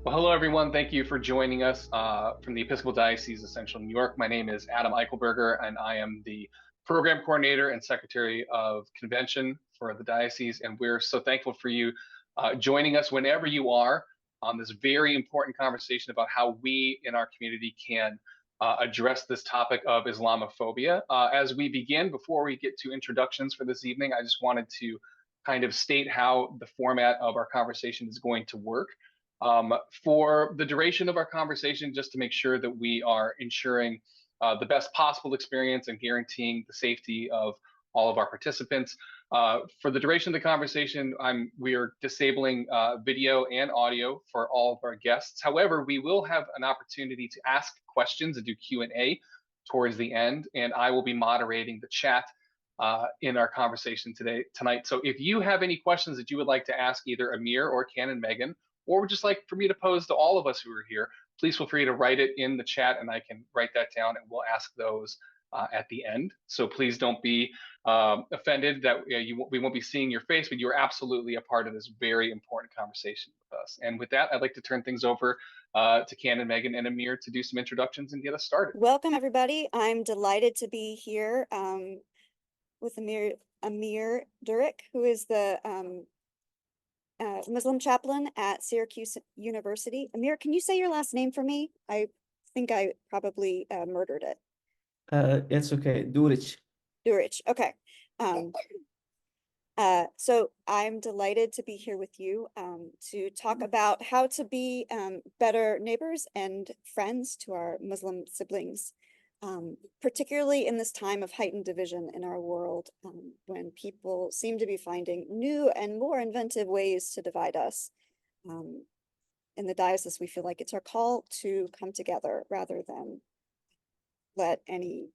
Well, hello, everyone. Thank you for joining us from the Episcopal Diocese of Central New York. My name is Adam Eichelberger, and I am the program coordinator and secretary of convention for the diocese. And we're so thankful for you joining us whenever you are on this very important conversation about how we in our community can address this topic of Islamophobia. As we begin, before we get to introductions for this evening, I just wanted to kind of state how the format of our conversation is going to work. For the duration of our conversation, just to make sure that we are ensuring the best possible experience and guaranteeing the safety of all of our participants. For the duration of the conversation, we are disabling video and audio for all of our guests. However, we will have an opportunity to ask questions and do Q&A towards the end, and I will be moderating the chat in our conversation tonight. So if you have any questions that you would like to ask either Amir or Canon Megan, or would just like for me to pose to all of us who are here, please feel free to write it in the chat and I can write that down and we'll ask those at the end. So please don't be offended that we won't be seeing your face, but you're absolutely a part of this very important conversation with us. And with that, I'd like to turn things over to Canon, Megan, and Amir to do some introductions and get us started. Welcome, everybody. I'm delighted to be here with Amir Durić, who is the Muslim chaplain at Syracuse University. Amir, can you say your last name for me? I think I probably murdered it. It's okay. Durić. Durić. Okay. So I'm delighted to be here with you to talk about how to be better neighbors and friends to our Muslim siblings, particularly in this time of heightened division in our world, when people seem to be finding new and more inventive ways to divide us. In the diocese, we feel like it's our call to come together rather than let any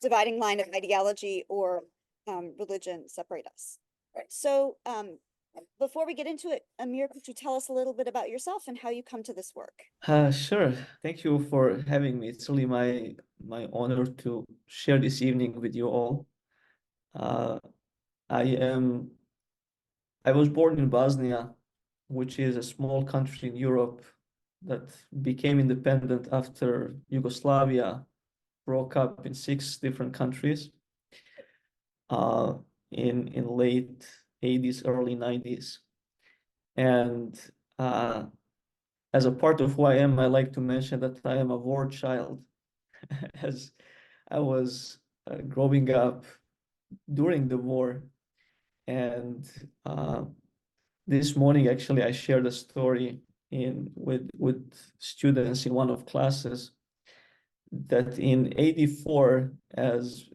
dividing line of ideology or religion separate us. So before we get into it, Amir, could you tell us a little bit about yourself and how you come to this work? Sure. Thank you for having me. It's really my honor to share this evening with you all. I was born in Bosnia, which is a small country in Europe that became independent after Yugoslavia broke up in 6 different countries in late 80s, early 90s. And as a part of who I am, I like to mention that I am a war child, as I was growing up during the war. And this morning, actually, I shared a story with students in one of classes that in '84, as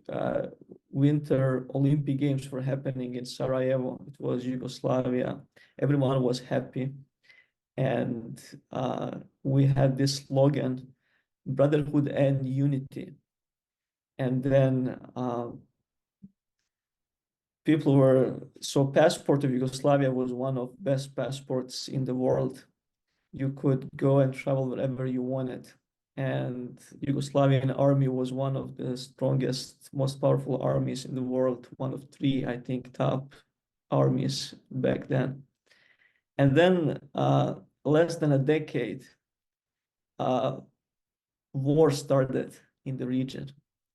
Winter Olympic Games were happening in Sarajevo, it was Yugoslavia, everyone was happy. And we had this slogan, brotherhood and unity. And then passport of Yugoslavia was one of best passports in the world. You could go and travel wherever you wanted. And Yugoslavian army was one of the strongest, most powerful armies in the world, one of 3, I think, top armies back then. And then less than a decade, war started in the region,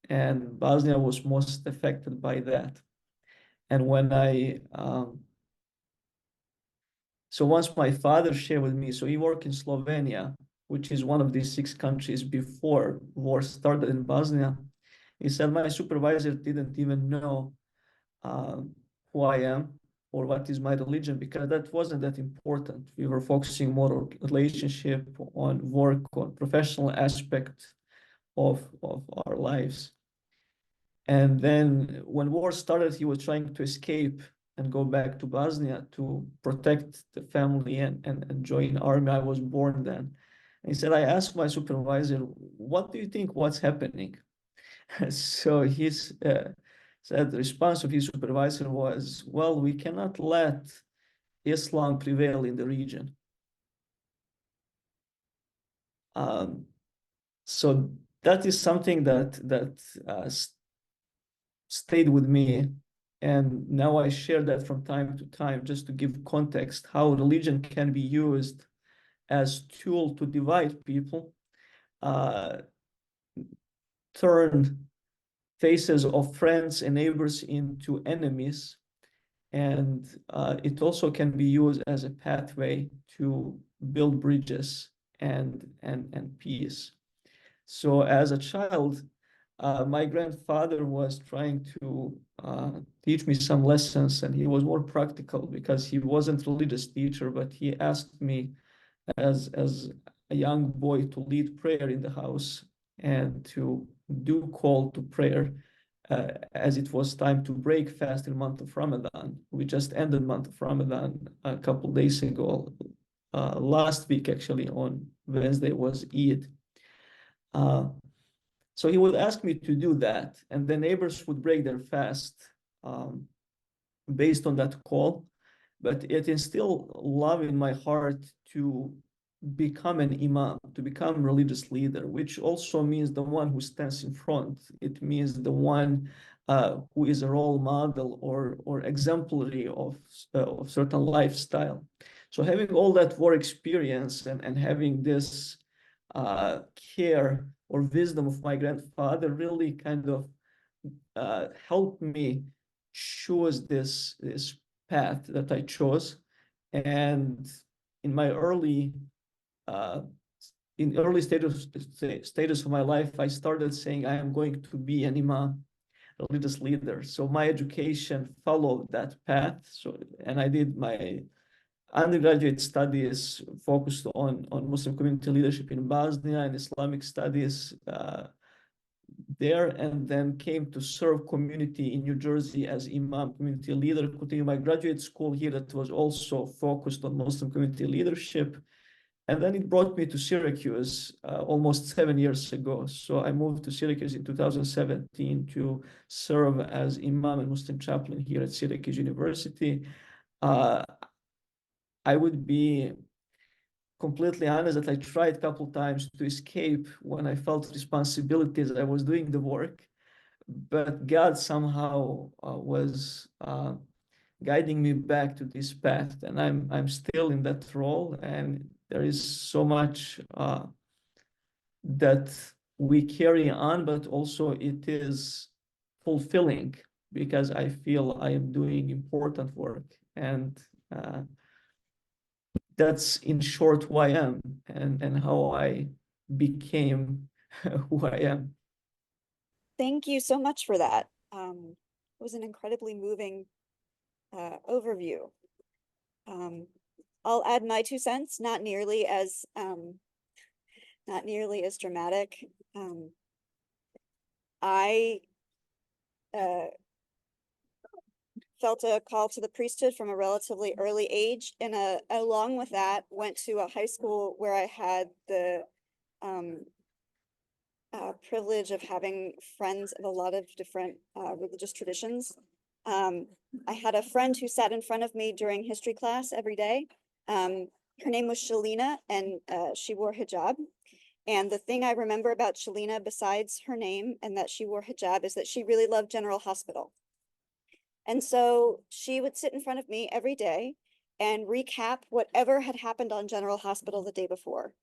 and Bosnia was most affected by that. And when so once my father shared with me, so he worked in Slovenia, which is one of these 6 countries before war started in Bosnia. He said, my supervisor didn't even know who I am or what is my religion, because that wasn't that important. We were focusing more on relationship, on work, on professional aspect of our lives. And then when war started, he was trying to escape and go back to Bosnia to protect the family and join army. I was born then. And he said, I asked my supervisor, what do you think what's happening? So he said the response of his supervisor was, well, we cannot let Islam prevail in the region. So that is something that stayed with me And now I share that from time to time just to give context how religion can be used as tool to divide people, turn faces of friends and neighbors into enemies. And it also can be used as a pathway to build bridges and peace. So as a child, my grandfather was trying to teach me some lessons, and he was more practical because he wasn't a religious teacher, but he asked me as a young boy to lead prayer in the house and to do call to prayer as it was time to break fast in the month of Ramadan. We just ended the month of Ramadan a couple days ago. Last week, actually, on Wednesday was Eid. So he would ask me to do that, and the neighbors would break their fast based on that call. But it instilled love in my heart to become an imam, to become a religious leader, which also means the one who stands in front. It means the one who is a role model or exemplary of certain lifestyle. So having all that war experience and having this care or wisdom of my grandfather really kind of helped me choose this path that I chose. And in my early status of my life, I started saying I am going to be an imam, a religious leader. So my education followed that path. So, and I did my undergraduate studies focused on Muslim community leadership in Bosnia and Islamic studies there, and then came to serve community in New Jersey as imam, community leader, continued my graduate school here that was also focused on Muslim community leadership. And then it brought me to Syracuse almost 7 years ago. So I moved to Syracuse in 2017 to serve as imam and Muslim chaplain here at Syracuse University. I would be completely honest that I tried a couple times to escape when I felt responsibilities. I was doing the work, but God somehow was guiding me back to this path, and I'm still in that role. And there is so much that we carry on, but also it is fulfilling because I feel I am doing important work, and that's in short who I am and how I became who I am. Thank you so much for that. It was an incredibly moving overview. I'll add my 2 cents, not nearly as dramatic. I felt a call to the priesthood from a relatively early age, and along with that, went to a high school where I had the privilege of having friends of a lot of different religious traditions. I had a friend who sat in front of me during history class every day. Her name was Shalina, and she wore hijab. And the thing I remember about Shalina, besides her name and that she wore hijab, is that she really loved General Hospital. And so she would sit in front of me every day and recap whatever had happened on General Hospital the day before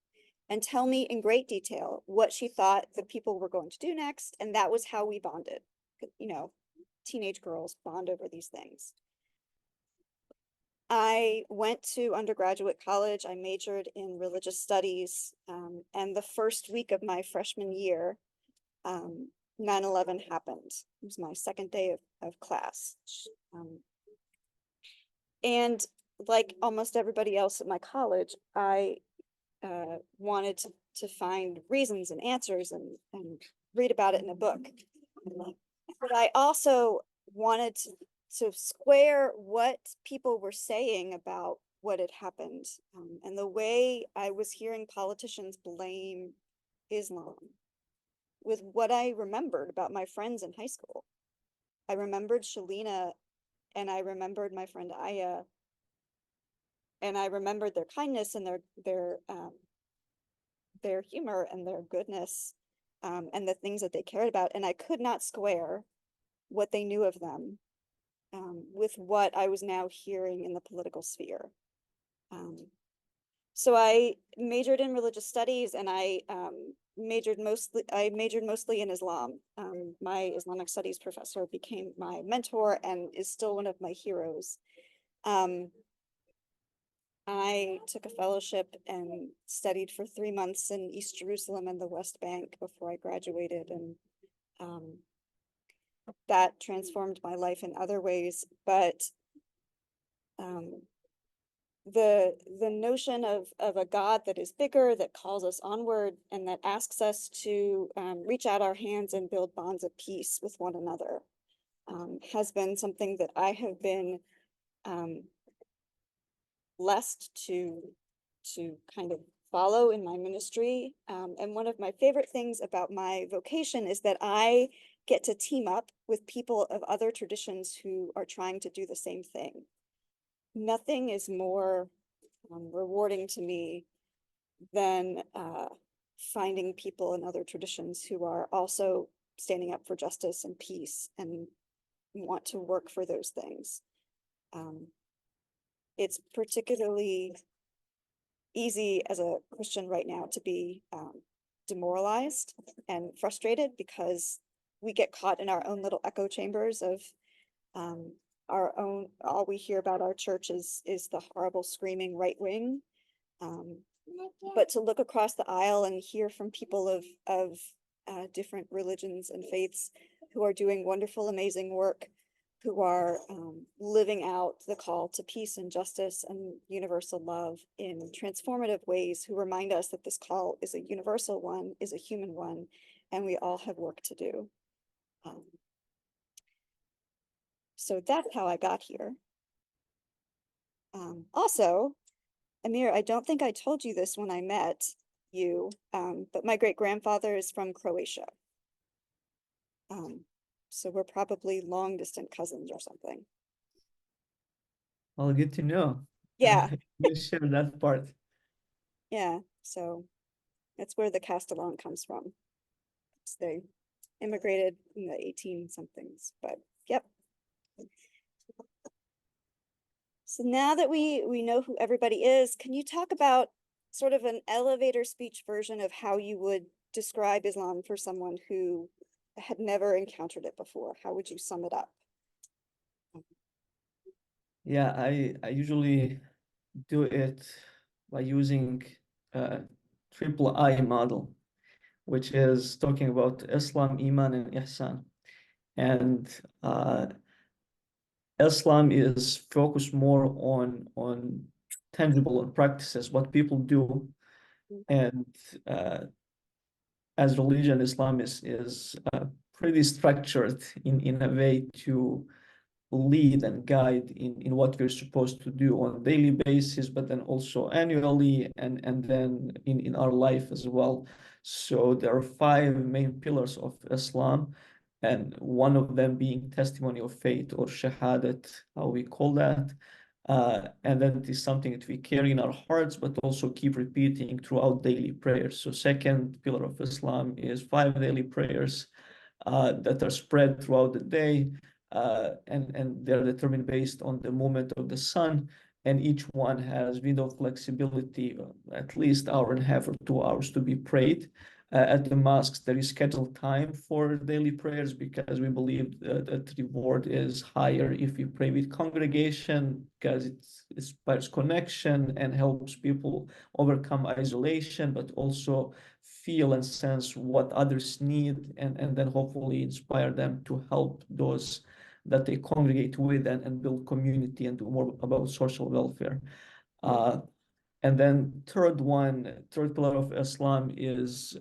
and tell me in great detail what she thought the people were going to do next. And that was how we bonded. You know, teenage girls bond over these things. I went to undergraduate college. I majored in religious studies. And the first week of my freshman year, 9/11 happened. It was my second day of class. And like almost everybody else at my college, I wanted to find reasons and answers and read about it in a book. But I also wanted to square what people were saying about what had happened, and the way I was hearing politicians blame Islam with what I remembered about my friends in high school. I remembered Shalina, and I remembered my friend Aya, and I remembered their kindness and their humor and their goodness, and the things that they cared about. And I could not square what they knew of them with what I was now hearing in the political sphere. So I majored in religious studies, and I majored mostly in Islam. My Islamic studies professor became my mentor and is still one of my heroes. I took a fellowship and studied for 3 months in East Jerusalem and the West Bank before I graduated, and that transformed my life in other ways. But the notion of a God that is bigger, that calls us onward, and that asks us to reach out our hands and build bonds of peace with one another has been something that I have been blessed to kind of follow in my ministry. And one of my favorite things about my vocation is that I get to team up with people of other traditions who are trying to do the same thing. Nothing is more rewarding to me than finding people in other traditions who are also standing up for justice and peace and want to work for those things. It's particularly easy as a Christian right now to be demoralized and frustrated because we get caught in our own little echo chambers of our own. All we hear about our church is the horrible screaming right wing. But to look across the aisle and hear from people of different religions and faiths who are doing wonderful, amazing work, who are living out the call to peace and justice and universal love in transformative ways, who remind us that this call is a universal one, is a human one, and we all have work to do. So that's how I got here. Also, Amir, I don't think I told you this when I met you, but my great-grandfather is from Croatia. So we're probably long-distance cousins or something. Well, good to know. Yeah. You share that part. Yeah, so that's where the Castellan comes from. So they immigrated in the 18-somethings, but yep. So now that we know who everybody is, can you talk about sort of an elevator speech version of how you would describe Islam for someone who had never encountered it before? How would you sum it up? Yeah, I usually do it by using a triple I model, which is talking about Islam, Iman, and Ihsan. And Islam is focused more on tangible practices, what people do. And as religion, Islam is pretty structured in a way to lead and guide in what we're supposed to do on a daily basis, but then also annually and then in our life as well. So there are 5 main pillars of Islam, and one of them being testimony of faith, or shahadat, how we call that. And then it is something that we carry in our hearts, but also keep repeating throughout daily prayers. So second pillar of Islam is 5 daily prayers that are spread throughout the day. And they're determined based on the movement of the sun, and each one has window of flexibility, at least 1.5 or 2 hours to be prayed. At the mosques, there is scheduled time for daily prayers because we believe that reward is higher if we pray with congregation, because it inspires connection and helps people overcome isolation, but also feel and sense what others need, and then hopefully inspire them to help those that they congregate with and build community and do more about social welfare. And then third pillar of Islam is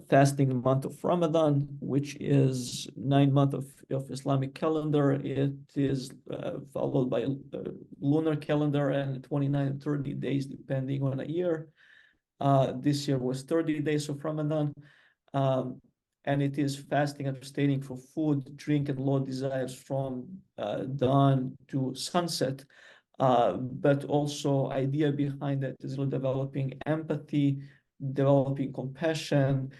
fasting the month of Ramadan, which is 9 months of Islamic calendar. It is followed by a lunar calendar and 29 and 30 days depending on a year. This year was 30 days of Ramadan. And it is fasting and abstaining from food, drink, and low desires from dawn to sunset. But also idea behind that is developing empathy, developing compassion,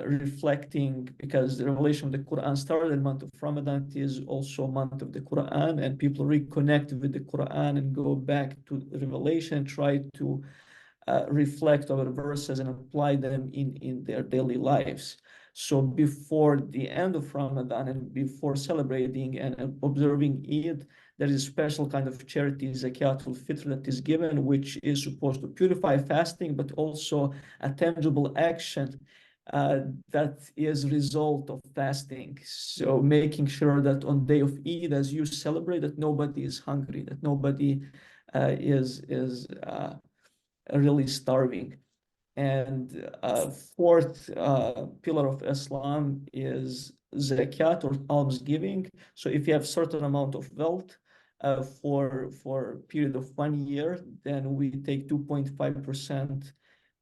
reflecting, because the revelation of the Quran started in the month of Ramadan. It is also a month of the Quran, and people reconnect with the Quran and go back to the revelation, try to reflect over verses and apply them in their daily lives. So before the end of Ramadan and before celebrating and observing Eid, there is a special kind of charity, zakat al-fitr, that is given, which is supposed to purify fasting, but also a tangible action that is a result of fasting. So making sure that on day of Eid, as you celebrate, that nobody is hungry, that nobody is really starving. And fourth pillar of Islam is zakat, or almsgiving. So if you have certain amount of wealth for a period of 1 year, then we take 2.5%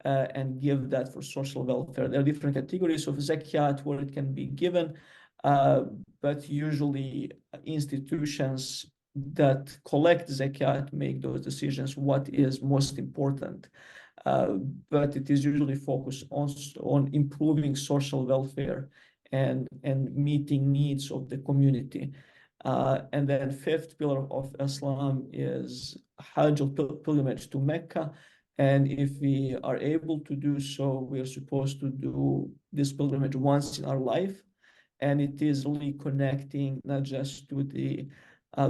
and give that for social welfare. There are different categories of zakat where it can be given, but usually institutions that collect zakat make those decisions what is most important. But it is usually focused on improving social welfare and meeting needs of the community. And then fifth pillar of Islam is Hajj, or pilgrimage to Mecca. And if we are able to do so, we are supposed to do this pilgrimage once in our life. And it is really connecting not just to the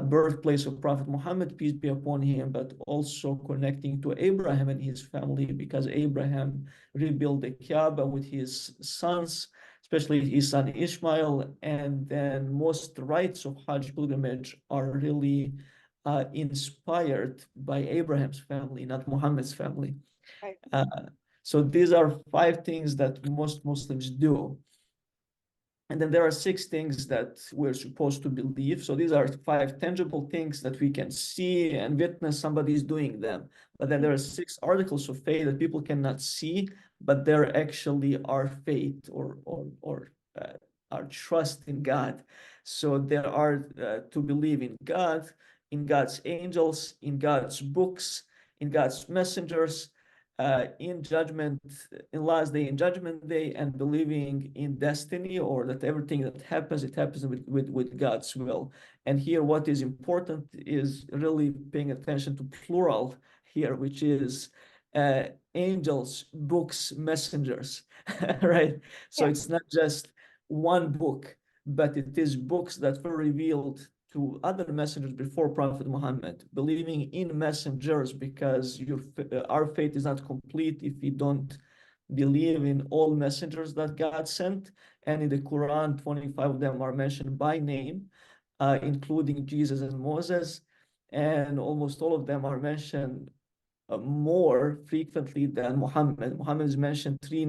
birthplace of Prophet Muhammad, peace be upon him, but also connecting to Abraham and his family, because Abraham rebuilt the Kaaba with his sons, especially his son Ishmael. And then most rites of Hajj pilgrimage are really inspired by Abraham's family, not Muhammad's family. Right. So these are 5 things that most Muslims do. And then there are 6 things that we're supposed to believe. So these are 5 tangible things that we can see and witness somebody is doing them. But then there are 6 articles of faith that people cannot see, but they're actually our faith or our trust in God. So there are to believe in God, in God's angels, in God's books, in God's messengers, in judgment, in last day, in judgment day, and believing in destiny, or that everything that happens, it happens with God's will. And here, what is important is really paying attention to plural here, which is angels, books, messengers, right? So it's not just one book, but it is books that were revealed to other messengers before Prophet Muhammad, believing in messengers, because our faith is not complete if we don't believe in all messengers that God sent. And in the Quran, 25 of them are mentioned by name, including Jesus and Moses, and almost all of them are mentioned more frequently than Muhammad. Muhammad is mentioned 3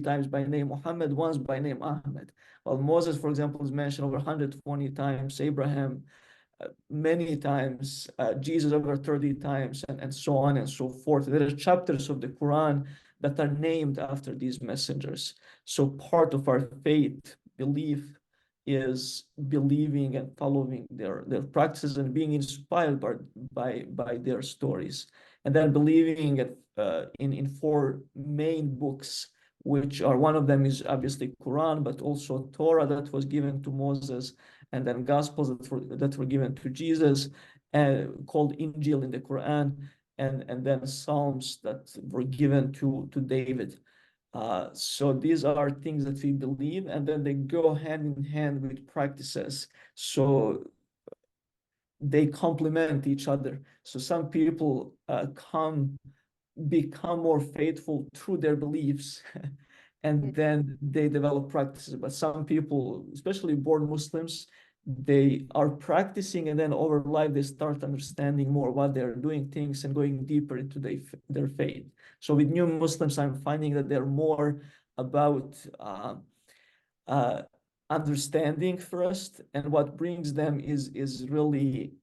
times by name, Muhammad once by name Ahmed. While Moses, for example, is mentioned over 120 times, Abraham many times, Jesus over 30 times, and so on and so forth. There are chapters of the Quran that are named after these messengers. So part of our faith belief is believing and following their practices and being inspired by their stories. And then believing in 4 main books, which are, one of them is obviously Quran, but also Torah that was given to Moses, and then Gospels that were given to Jesus, called Injil in the Quran, and then Psalms that were given to David. So these are things that we believe, and then they go hand in hand with practices. So they complement each other. So some people become more faithful through their beliefs, and then they develop practices. But some people, especially born Muslims, they are practicing, and then over life they start understanding more what they're doing things and going deeper into their faith. So with new Muslims, I'm finding that they're more about understanding first, and what brings them is really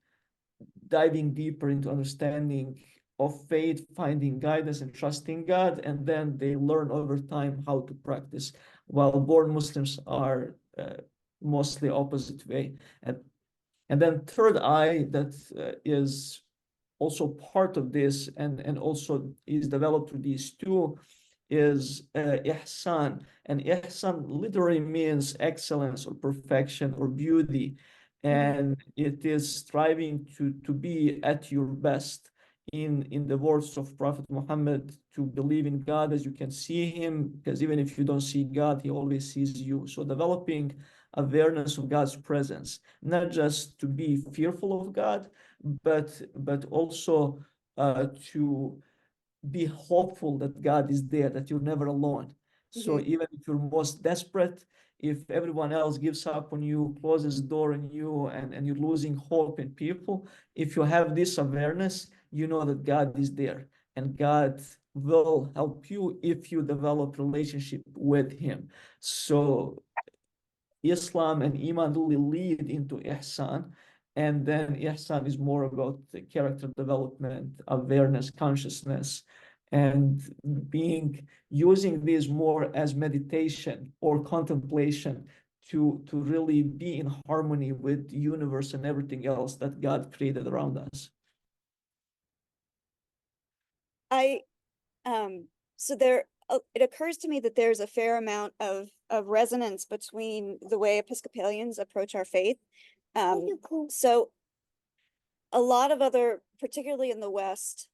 diving deeper into understanding of faith, finding guidance and trusting God, and then they learn over time how to practice, while born Muslims are mostly opposite way. And then third eye, that is also part of this, and also is developed through these 2, is ihsan, and ihsan literally means excellence or perfection or beauty, and it is striving to be at your best. In the words of Prophet Muhammad, to believe in God as you can see him, because even if you don't see God, he always sees you. So developing awareness of God's presence, not just to be fearful of God, but also to be hopeful that God is there, that you're never alone. So even if you're most desperate, if everyone else gives up on you, closes the door on you, and you're losing hope in people, if you have this awareness, you know that God is there, and God will help you if you develop relationship with him. So Islam and Iman really lead into Ihsan. And then Ihsan is more about the character development, awareness, consciousness, and using this more as meditation or contemplation to really be in harmony with the universe and everything else that God created around us. So it occurs to me that there's a fair amount of resonance between the way Episcopalians approach our faith. So a lot of other, particularly in the West,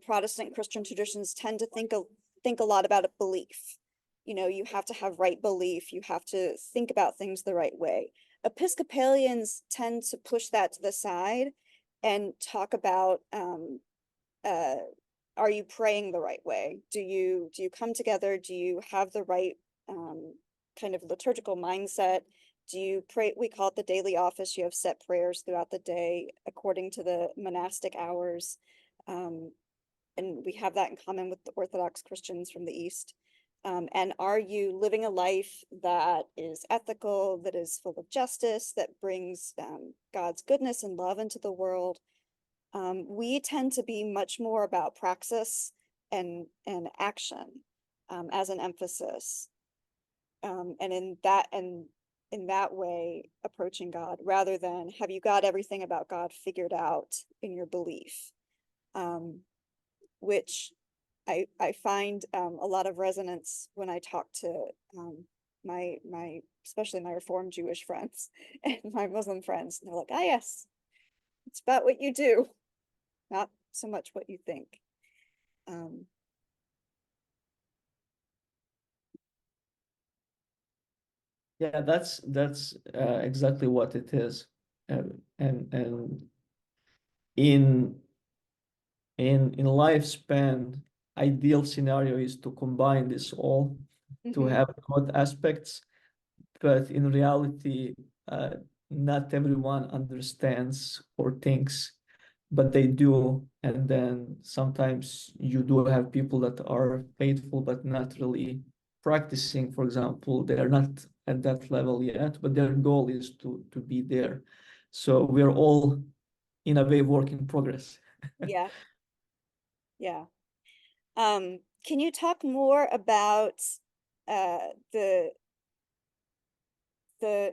Protestant Christian traditions tend to think a lot about a belief. You know, you have to have right belief. You have to think about things the right way. Episcopalians tend to push that to the side and talk about, are you praying the right way? Do you come together? Do you have the right kind of liturgical mindset? Do you pray? We call it the daily office. You have set prayers throughout the day according to the monastic hours. And we have that in common with the Orthodox Christians from the East. And are you living a life that is ethical, that is full of justice, that brings God's goodness and love into the world? We tend to be much more about praxis and action as an emphasis, and in that way approaching God, rather than have you got everything about God figured out in your belief, which I find a lot of resonance when I talk to my especially my Reformed Jewish friends and my Muslim friends. And they're like, ah, yes, it's about what you do, not so much what you think. Yeah, that's exactly what it is, and in lifespan, ideal scenario is to combine this all, to have both aspects, but in reality, not everyone understands or thinks, but they do. And then sometimes you do have people that are faithful but not really practicing. For example, they are not at that level yet, but their goal is to be there. So we're all in a way work in progress. Yeah. Yeah. Can you talk more about the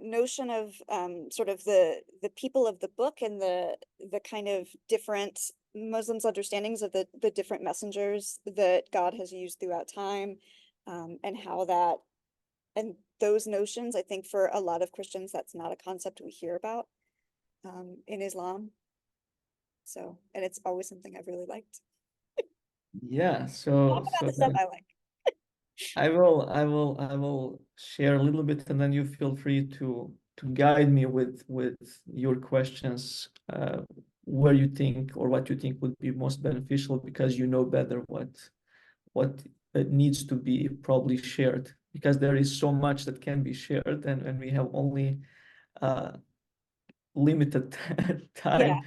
notion of sort of the people of the book and the kind of different Muslims' understandings of the different messengers that God has used throughout time, and how that and those notions, I think for a lot of Christians, that's not a concept we hear about in Islam. So, and it's always something I've really liked. Yeah, Talk about the stuff I like. I will share a little bit, and then you feel free to guide me with your questions, where you think or what you think would be most beneficial, because you know better what it needs to be probably shared, because there is so much that can be shared, and we have only limited time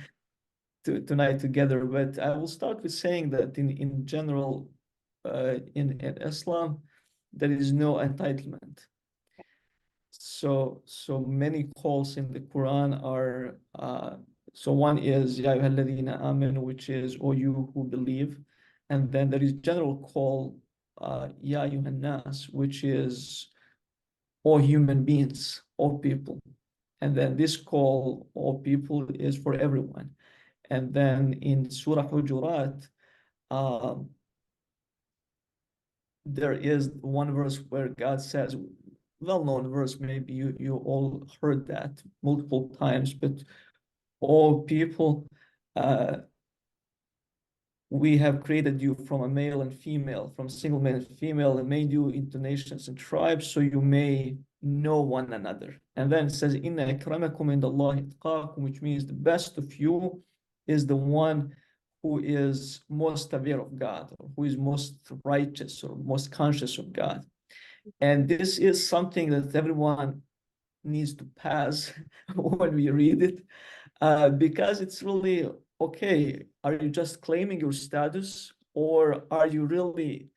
tonight together. But I will start with saying that in general, in Islam, there is no entitlement. So many calls in the Quran are, so one is Ya ayyuhalladhina amanu, which is, O you who believe. And then there is general call, Ya ayyuhan nas, which is, O human beings, O people. And then this call, O people, is for everyone. And then in Surah Hujurat, there is one verse where God says, well-known verse, maybe you all heard that multiple times, but all people, we have created you from a male and female, from single male and female, and made you into nations and tribes, so you may know one another. And then it says, Inna akramakum indallahi atqakum, which means the best of you is the one who is most aware of God, or who is most righteous or most conscious of God. And this is something that everyone needs to pass when we read it, because it's really, okay, are you just claiming your status, or are you really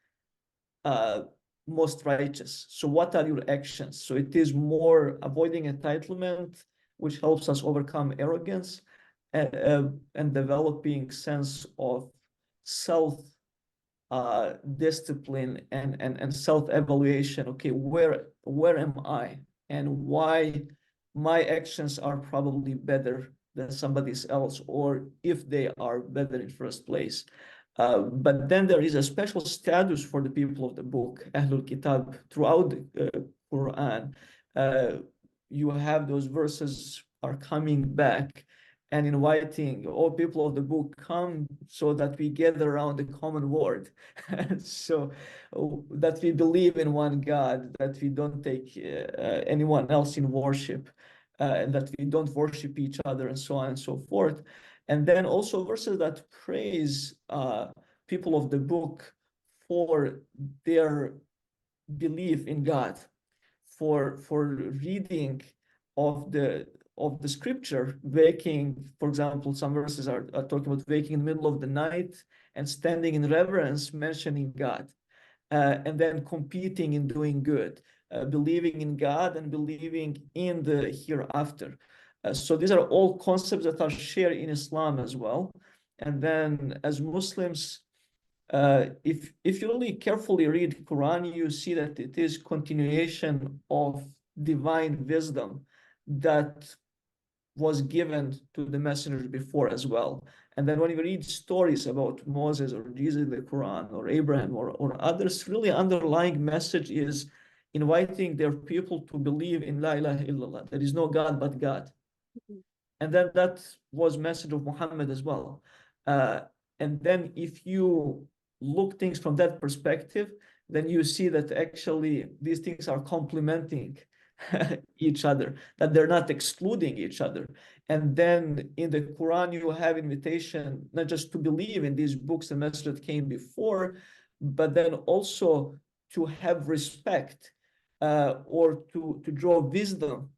most righteous? So what are your actions? So it is more avoiding entitlement, which helps us overcome arrogance, and developing sense of self discipline and self-evaluation. Okay, where am I, and why my actions are probably better than somebody else, or if they are better in first place. But then there is a special status for the people of the book, Ahlul Kitab, throughout the Quran. You have those verses are coming back and inviting all people of the book, come so that we gather around the common word. So that we believe in one God, that we don't take anyone else in worship, and that we don't worship each other, and so on and so forth. And then also verses that praise people of the book for their belief in God, for reading of the scripture, waking, for example, some verses are talking about waking in the middle of the night and standing in reverence, mentioning God, and then competing in doing good, believing in God and believing in the hereafter. So these are all concepts that are shared in Islam as well. And then as Muslims, if you really carefully read Quran, you see that it is continuation of divine wisdom that was given to the messengers before as well. And then when you read stories about Moses or Jesus in the Quran, or Abraham, or others, really underlying message is inviting their people to believe in La ilaha illallah. There is no God but God. And then that was message of Muhammad as well. And then if you look things from that perspective, then you see that actually these things are complementing each other, that they're not excluding each other. And then in the Quran, you have invitation not just to believe in these books and messages that came before, but then also to have respect, or to draw wisdom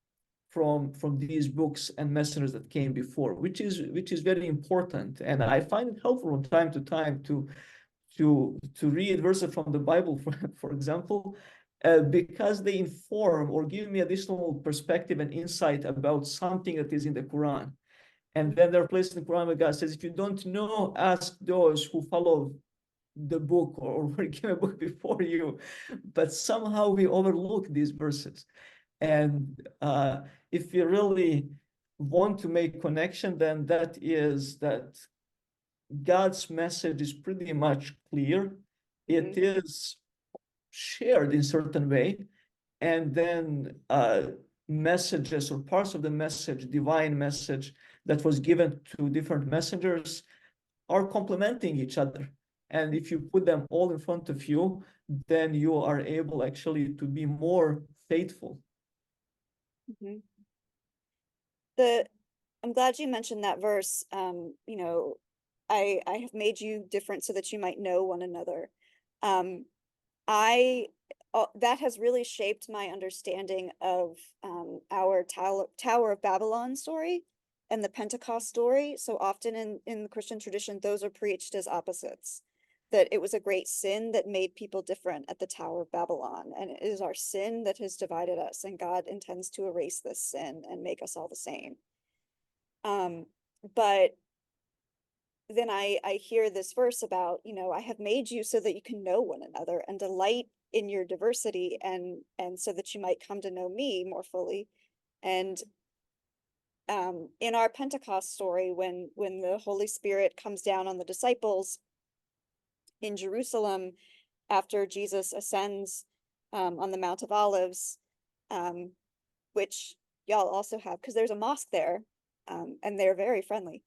from these books and messengers that came before, which is very important. And I find it helpful from time to time to read verses from the Bible, for example, because they inform or give me additional perspective and insight about something that is in the Quran. And then there are places in the Quran where God says, if you don't know, ask those who follow the book or were given a book before you. But somehow we overlook these verses. And if you really want to make connection, then that is that God's message is pretty much clear. It is shared in certain way, and then messages or parts of the message, divine message that was given to different messengers, are complementing each other. And if you put them all in front of you, then you are able actually to be more faithful. I'm glad you mentioned that verse. You know, I have made you different so that you might know one another. That has really shaped my understanding of our Tower of Babylon story and the Pentecost story. So often in the Christian tradition, those are preached as opposites, that it was a great sin that made people different at the Tower of Babylon. And it is our sin that has divided us, and God intends to erase this sin and make us all the same. But then I hear this verse about, you know, I have made you so that you can know one another and delight in your diversity, and so that you might come to know me more fully. And in our Pentecost story, when the Holy Spirit comes down on the disciples in Jerusalem, after Jesus ascends on the Mount of Olives, which y'all also have, because there's a mosque there, and they're very friendly.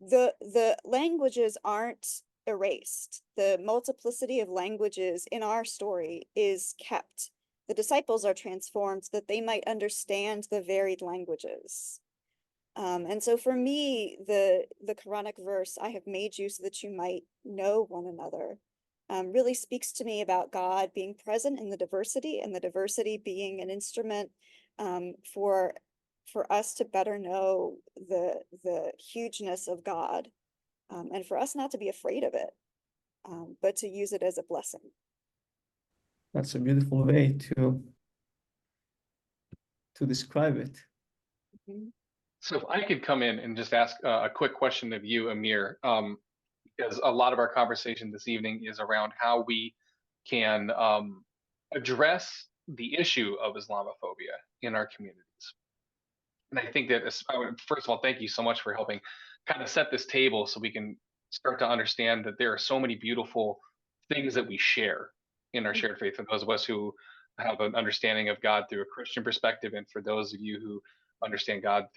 The languages aren't erased. The multiplicity of languages in our story is kept. The disciples are transformed so that they might understand the varied languages. And so for me, the Quranic verse, "I have made you so that you might know one another," really speaks to me about God being present in the diversity, and the diversity being an instrument for us to better know the hugeness of God, and for us not to be afraid of it, but to use it as a blessing. That's a beautiful way to describe it. Mm-hmm. So if I could come in and just ask a quick question of you, Amir, because a lot of our conversation this evening is around how we can address the issue of Islamophobia in our communities. And I think that, first of all, thank you so much for helping kind of set this table so we can start to understand that there are so many beautiful things that we share in our shared faith. For those of us who have an understanding of God through a Christian perspective, and for those of you who understand God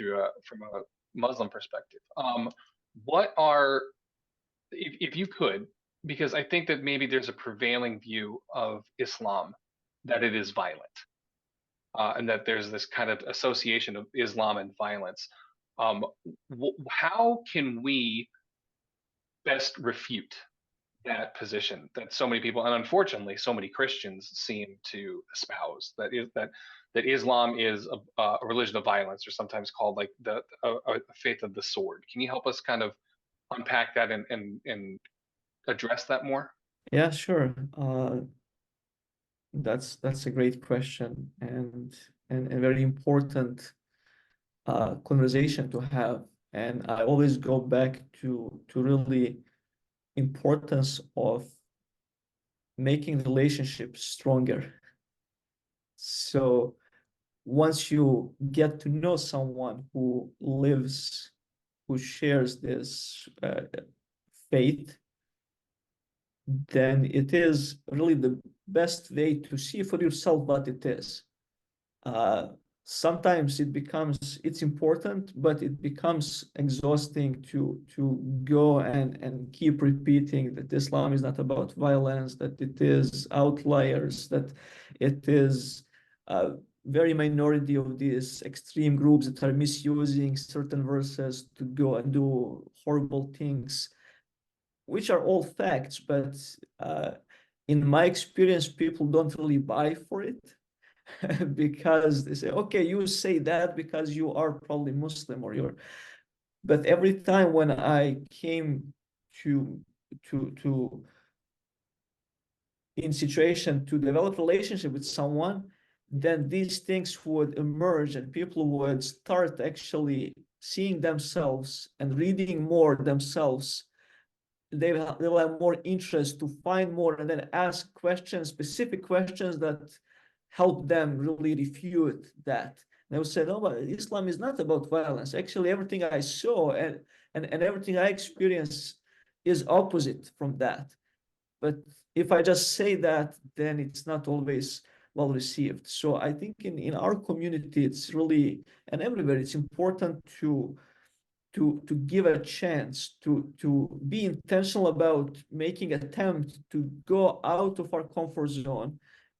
from a Muslim perspective. What are, if you could, because I think that maybe there's a prevailing view of Islam that it is violent. And that there's this kind of association of Islam and violence. How can we best refute that position that so many people, and unfortunately so many Christians, seem to espouse, that Islam is a religion of violence, or sometimes called like a faith of the sword? Can you help us kind of unpack that and address that more? Yeah, sure. That's a great question, and a very important conversation to have. And I always go back to really importance of making relationships stronger. So once you get to know someone who shares this faith, then it is really the best way to see for yourself what it is. Sometimes it's important, but it becomes exhausting to go and keep repeating that Islam is not about violence, that it is outliers, that it is a very minority of these extreme groups that are misusing certain verses to go and do horrible things, which are all facts, but in my experience, people don't really buy for it. Because they say, okay, you say that because you are probably Muslim, but every time when I came to in situation to develop relationship with someone, then these things would emerge and people would start actually seeing themselves and reading more themselves. They will have more interest to find more and then ask questions, specific questions that help them really refute that. They would say, no, but Islam is not about violence. Actually, everything I saw and everything I experienced is opposite from that. But if I just say that, then it's not always well received. So I think in our community, it's really, and everywhere, it's important to give a chance to be intentional about making attempt to go out of our comfort zone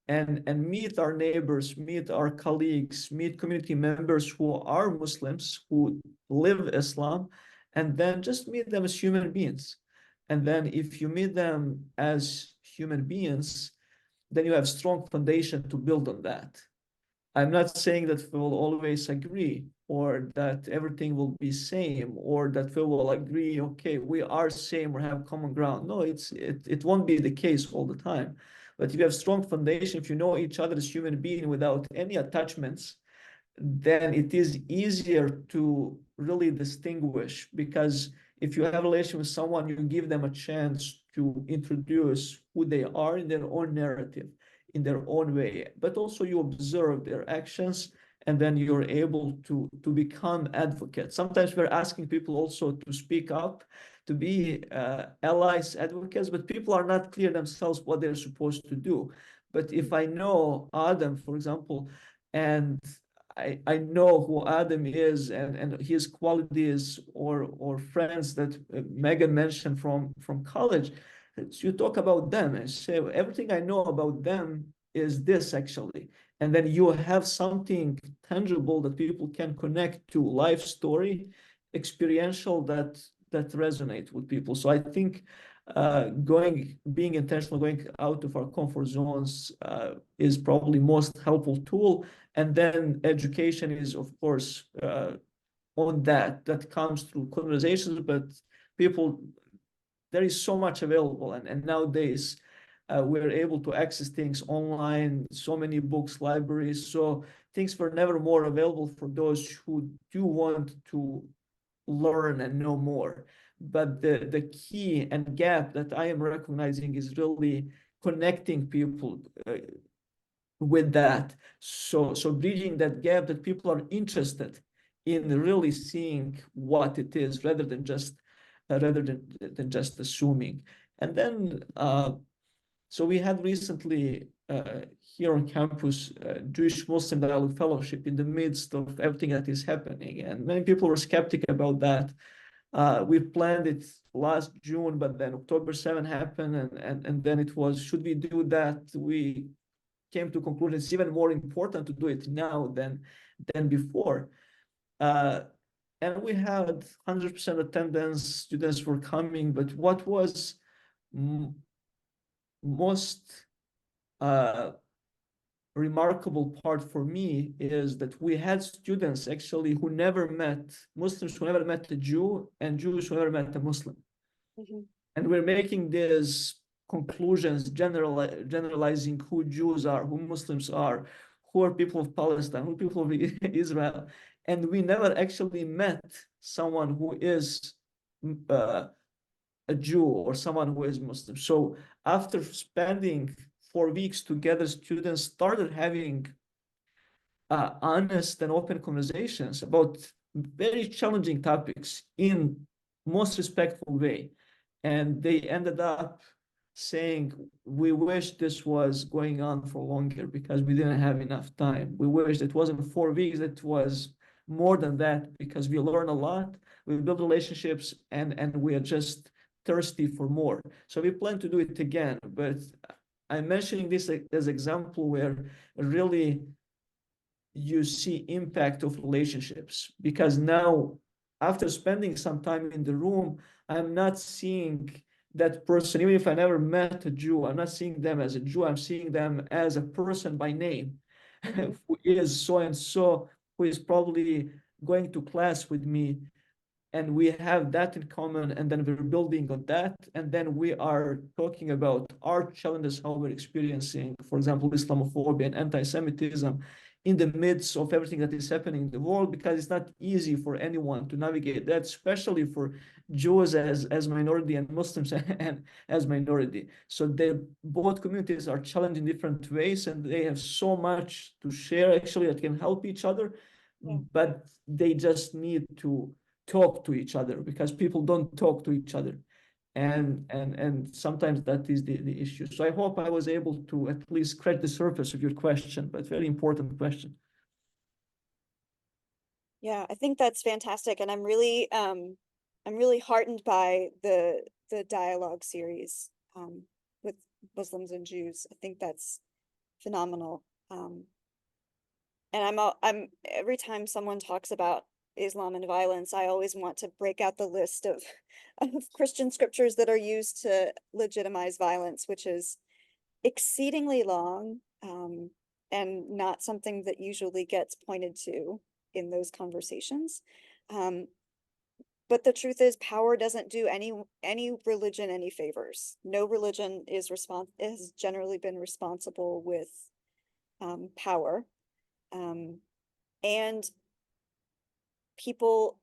and meet our neighbors, meet our colleagues, meet community members who are Muslims, who live Islam, and then just meet them as human beings. And then if you meet them as human beings, then you have strong foundation to build on that. I'm not saying that we will always agree, or that everything will be same, or that we will agree, okay, we are same or have common ground. No, it won't be the case all the time. But if you have strong foundation, if you know each other as human being without any attachments, then it is easier to really distinguish, because if you have a relation with someone, you give them a chance to introduce who they are in their own narrative, in their own way, but also you observe their actions, and then you're able to become advocates. Sometimes we're asking people also to speak up, to be allies, advocates, but people are not clear themselves what they're supposed to do. But if I know Adam, for example, and I know who Adam is and his qualities or friends that Megan mentioned from college, you talk about them and say, everything I know about them is this actually. And then you have something tangible that people can connect to, life story, experiential, that resonate with people. So I think being intentional, going out of our comfort zones is probably most helpful tool. And then education is, of course, on that comes through conversations, but people, there is so much available. And nowadays, we're able to access things online, so many books, libraries. So things were never more available for those who do want to learn and know more. But the key and gap that I am recognizing is really connecting people with that. So bridging that gap, that people are interested in really seeing what it is rather than just assuming. And then so we had recently here on campus Jewish Muslim Dialogue Fellowship in the midst of everything that is happening, and many people were skeptical about that. We planned it last June, but then October 7 happened, and then it was, should we do that? We came to conclusion it's even more important to do it now than before. And we had 100% attendance, students were coming, but what was most remarkable part for me is that we had students actually who never met, Muslims who never met a Jew, and Jews who never met a Muslim. Mm-hmm. And we're making these conclusions, generalizing who Jews are, who Muslims are, who are people of Palestine, who are people of Israel. And we never actually met someone who is a Jew or someone who is Muslim. So after spending 4 weeks together, students started having honest and open conversations about very challenging topics in most respectful way. And they ended up saying, we wish this was going on for longer because we didn't have enough time. We wish it wasn't 4 weeks, it was more than that, because we learn a lot, we build relationships, and we are just thirsty for more. So we plan to do it again, but I'm mentioning this as example where really you see impact of relationships, because now after spending some time in the room, I'm not seeing that person, even if I never met a Jew, I'm not seeing them as a Jew, I'm seeing them as a person by name, who is so and so, who is probably going to class with me, and we have that in common, and then we're building on that, and then we are talking about our challenges, how we're experiencing, for example, Islamophobia and anti-Semitism in the midst of everything that is happening in the world, because it's not easy for anyone to navigate that, especially for Jews as minority and Muslims and as minority. So both communities are challenged in different ways, and they have so much to share actually that can help each other, but they just need to talk to each other, because people don't talk to each other, and sometimes that is the issue. So I hope I was able to at least scratch the surface of your question, but very important question. Yeah, I think that's fantastic, and I'm really heartened by the dialogue series with Muslims and Jews. I think that's phenomenal. And I'm every time someone talks about Islam and violence, I always want to break out the list of Christian scriptures that are used to legitimize violence, which is exceedingly long, and not something that usually gets pointed to in those conversations. But the truth is, power doesn't do any religion any favors. No religion has generally been responsible with power. And people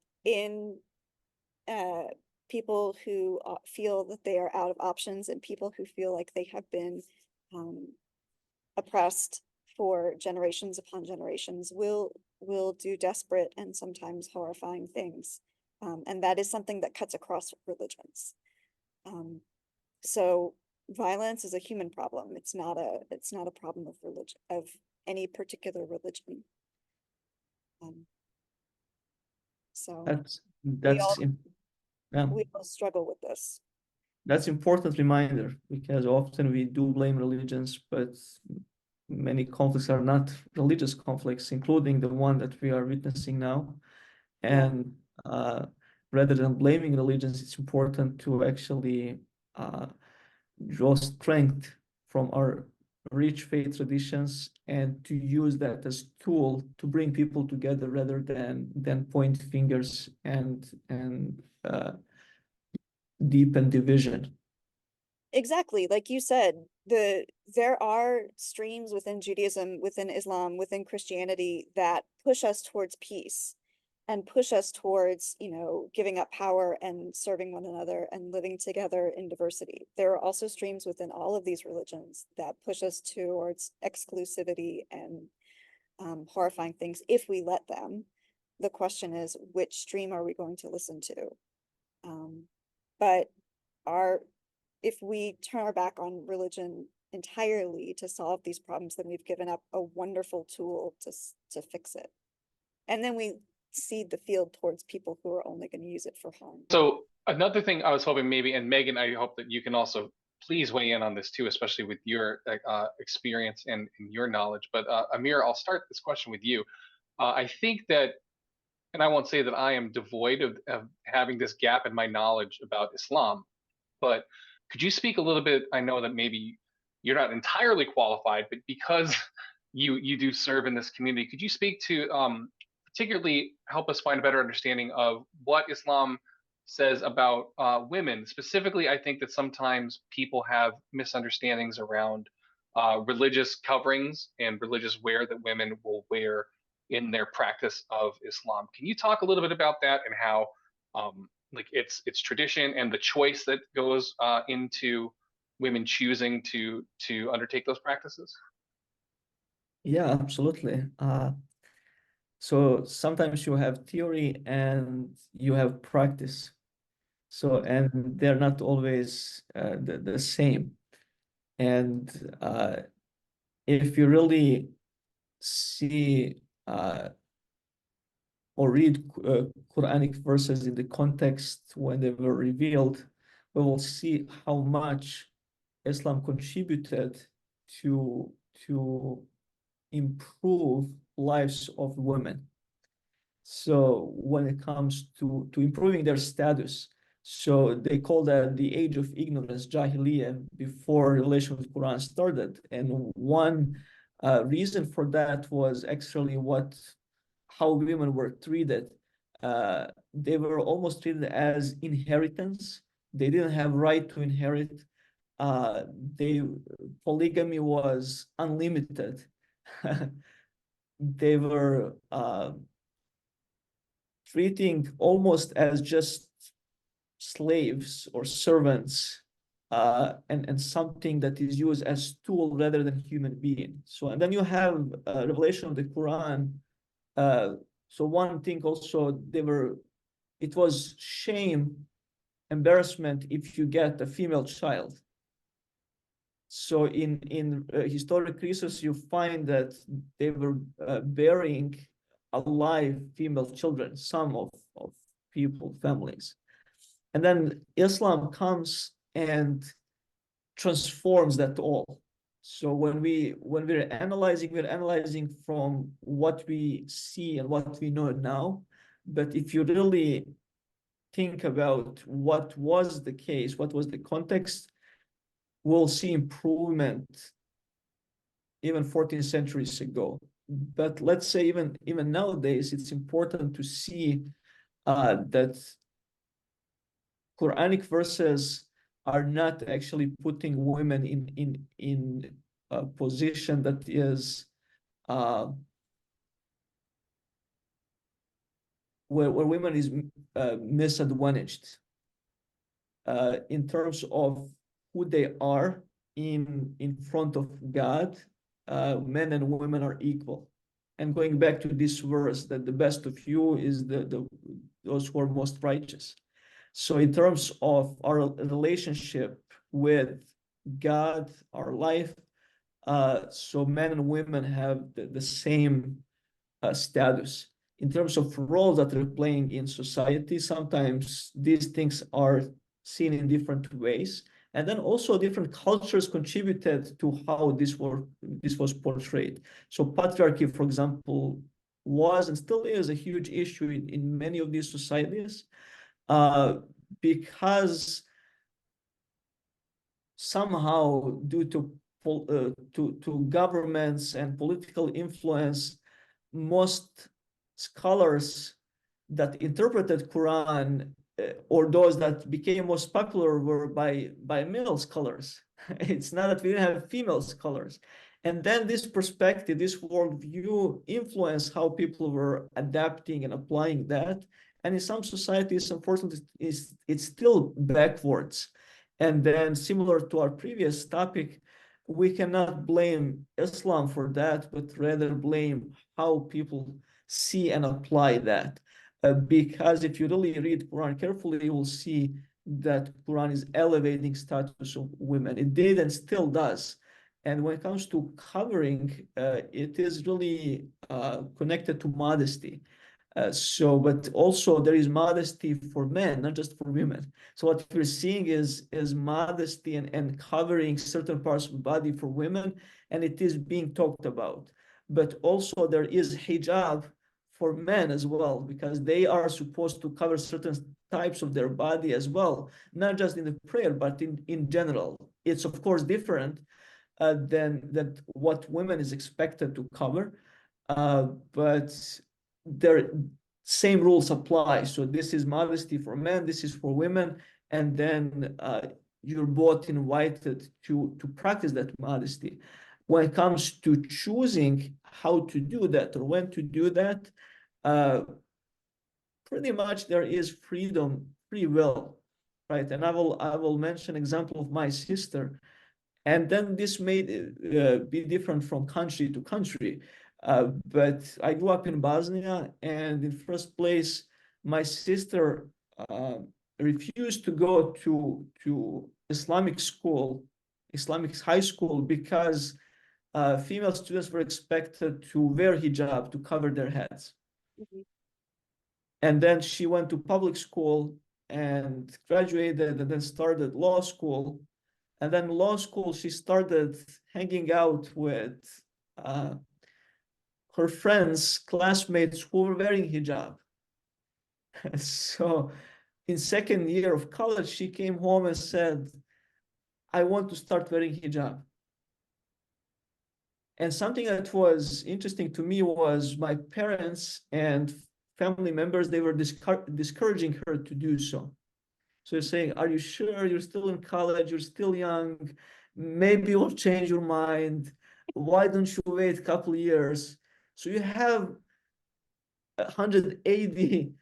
who feel that they are out of options, and people who feel like they have been oppressed for generations upon generations will do desperate and sometimes horrifying things. And that is something that cuts across religions. So violence is a human problem. It's not a problem of religion, of any particular religion. So we all yeah. struggle with this. That's important reminder, because often we do blame religions, but many conflicts are not religious conflicts, including the one that we are witnessing now. And rather than blaming religions, it's important to actually draw strength from our rich faith traditions and to use that as tool to bring people together rather than point fingers and deepen division. Exactly, like you said, there are streams within Judaism, within Islam, within Christianity that push us towards peace and push us towards, giving up power and serving one another and living together in diversity. There are also streams within all of these religions that push us towards exclusivity and horrifying things if we let them. The question is, which stream are we going to listen to? But if we turn our back on religion entirely to solve these problems, then we've given up a wonderful tool to fix it. And then we seed the field towards people who are only going to use it for harm. So another thing I was hoping maybe, and Megan, I hope that you can also please weigh in on this too, especially with your experience and your knowledge. But Amir, I'll start this question with you. I think that, and I won't say that I am devoid of having this gap in my knowledge about Islam, but could you speak a little bit? I know that maybe you're not entirely qualified, but because you do serve in this community, could you speak to particularly help us find a better understanding of what Islam says about women? Specifically, I think that sometimes people have misunderstandings around religious coverings and religious wear that women will wear in their practice of Islam. Can you talk a little bit about that and how like its tradition and the choice that goes into women choosing to undertake those practices? Yeah, absolutely. So sometimes you have theory and you have practice. So, and they're not always the same. And if you really see or read Quranic verses in the context when they were revealed, we will see how much Islam contributed to improve lives of women. So when it comes to improving their status, so they call that the age of ignorance, Jahiliyyah, before relation with Quran started. And one reason for that was actually how women were treated. They were almost treated as inheritance. They didn't have right to inherit. Polygamy was unlimited. They were treating almost as just slaves or servants, and something that is used as tool rather than human being. So, and then you have revelation of the Quran. So one thing also, it was shame, embarrassment if you get a female child. So in historic research, you find that they were bearing alive female children, some of families. And then Islam comes and transforms that all. So when we're analyzing from what we see and what we know now. But if you really think about what was the case, what was the context, we'll see improvement even 14 centuries ago. But let's say even nowadays, it's important to see that Quranic verses are not actually putting women in a position that is where women is misadvantaged in terms of who they are in front of God. Men and women are equal. And going back to this verse, that the best of you is those who are most righteous. So in terms of our relationship with God, our life, so men and women have the same status. In terms of roles that they're playing in society, sometimes these things are seen in different ways. And then also different cultures contributed to how this was portrayed. So patriarchy, for example, was and still is a huge issue in many of these societies, because somehow due to governments and political influence, most scholars that interpreted Quran, or those that became most popular, were by male scholars. It's not that we didn't have female scholars. And then this perspective, this worldview influenced how people were adapting and applying that. And in some societies, unfortunately, it's still backwards. And then similar to our previous topic, we cannot blame Islam for that, but rather blame how people see and apply that. Because if you really read Quran carefully, you will see that Quran is elevating status of women. It did and still does. And when it comes to covering, it is really connected to modesty. But also there is modesty for men, not just for women. So what we're seeing is modesty and covering certain parts of the body for women, and it is being talked about. But also there is hijab for men as well, because they are supposed to cover certain types of their body as well, not just in the prayer, but in general. It's of course different than what women is expected to cover, but their same rules apply. So this is modesty for men, this is for women, and then you're both invited to practice that modesty. When it comes to choosing how to do that or when to do that, pretty much there is freedom, free will, right? And I will mention an example of my sister, and then this may be different from country to country. But I grew up in Bosnia, and in first place, my sister refused to go to Islamic school, Islamic high school, because female students were expected to wear hijab to cover their heads. Mm-hmm. And then she went to public school and graduated, and then started law school. And then law school, she started hanging out with her friends, classmates who were wearing hijab. So in second year of college, she came home and said, I want to start wearing hijab. And something that was interesting to me was my parents and family members, they were discouraging her to do so. So you're saying, are you sure? You're still in college, you're still young, maybe you'll change your mind. Why don't you wait a couple of years? So you have 180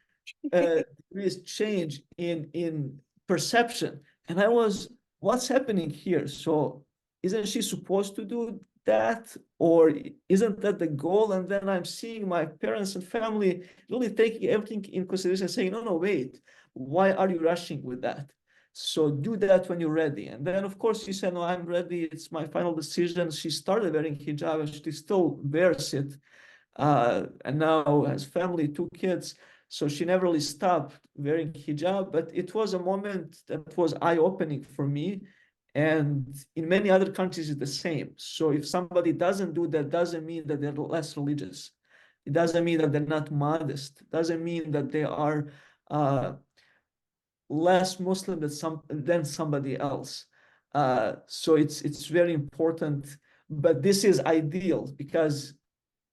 degrees change in perception. And I was, what's happening here? So isn't she supposed to do that? Or isn't that the goal? And then I'm seeing my parents and family really taking everything in consideration, saying, no, wait, why are you rushing with that? So do that when you're ready. And then, of course, she said, no, I'm ready. It's my final decision. She started wearing hijab, and she still wears it. And now has family, 2 kids. So she never really stopped wearing hijab. But it was a moment that was eye-opening for me. And in many other countries, it's the same. So if somebody doesn't do that, doesn't mean that they're less religious. It doesn't mean that they're not modest. It doesn't mean that they are less Muslim than somebody else. So it's very important. But this is ideal, because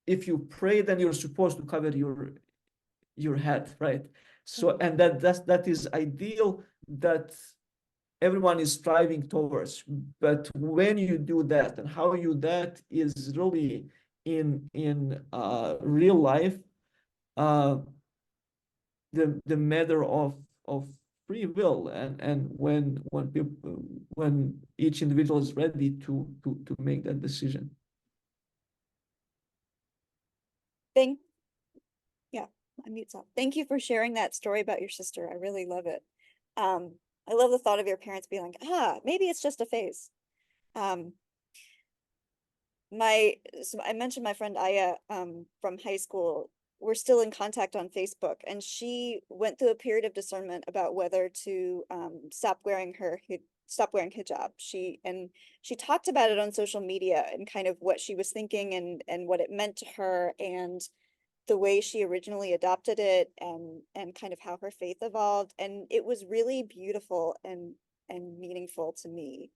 if you pray, then you're supposed to cover your head, right? So, and that is ideal, that everyone is striving towards. But when you do that, and how you do that is really in real life, the matter of free will, and when each individual is ready to make that decision. thank, yeah, my mute's off. Thank you for sharing that story about your sister. I really love it. I love the thought of your parents being like, maybe it's just a phase. So I mentioned my friend Aya from high school. We're still in contact on Facebook, and she went through a period of discernment about whether to stop wearing hijab. She talked about it on social media and kind of what she was thinking and what it meant to her, and the way she originally adopted it, and kind of how her faith evolved. And it was really beautiful and meaningful to me,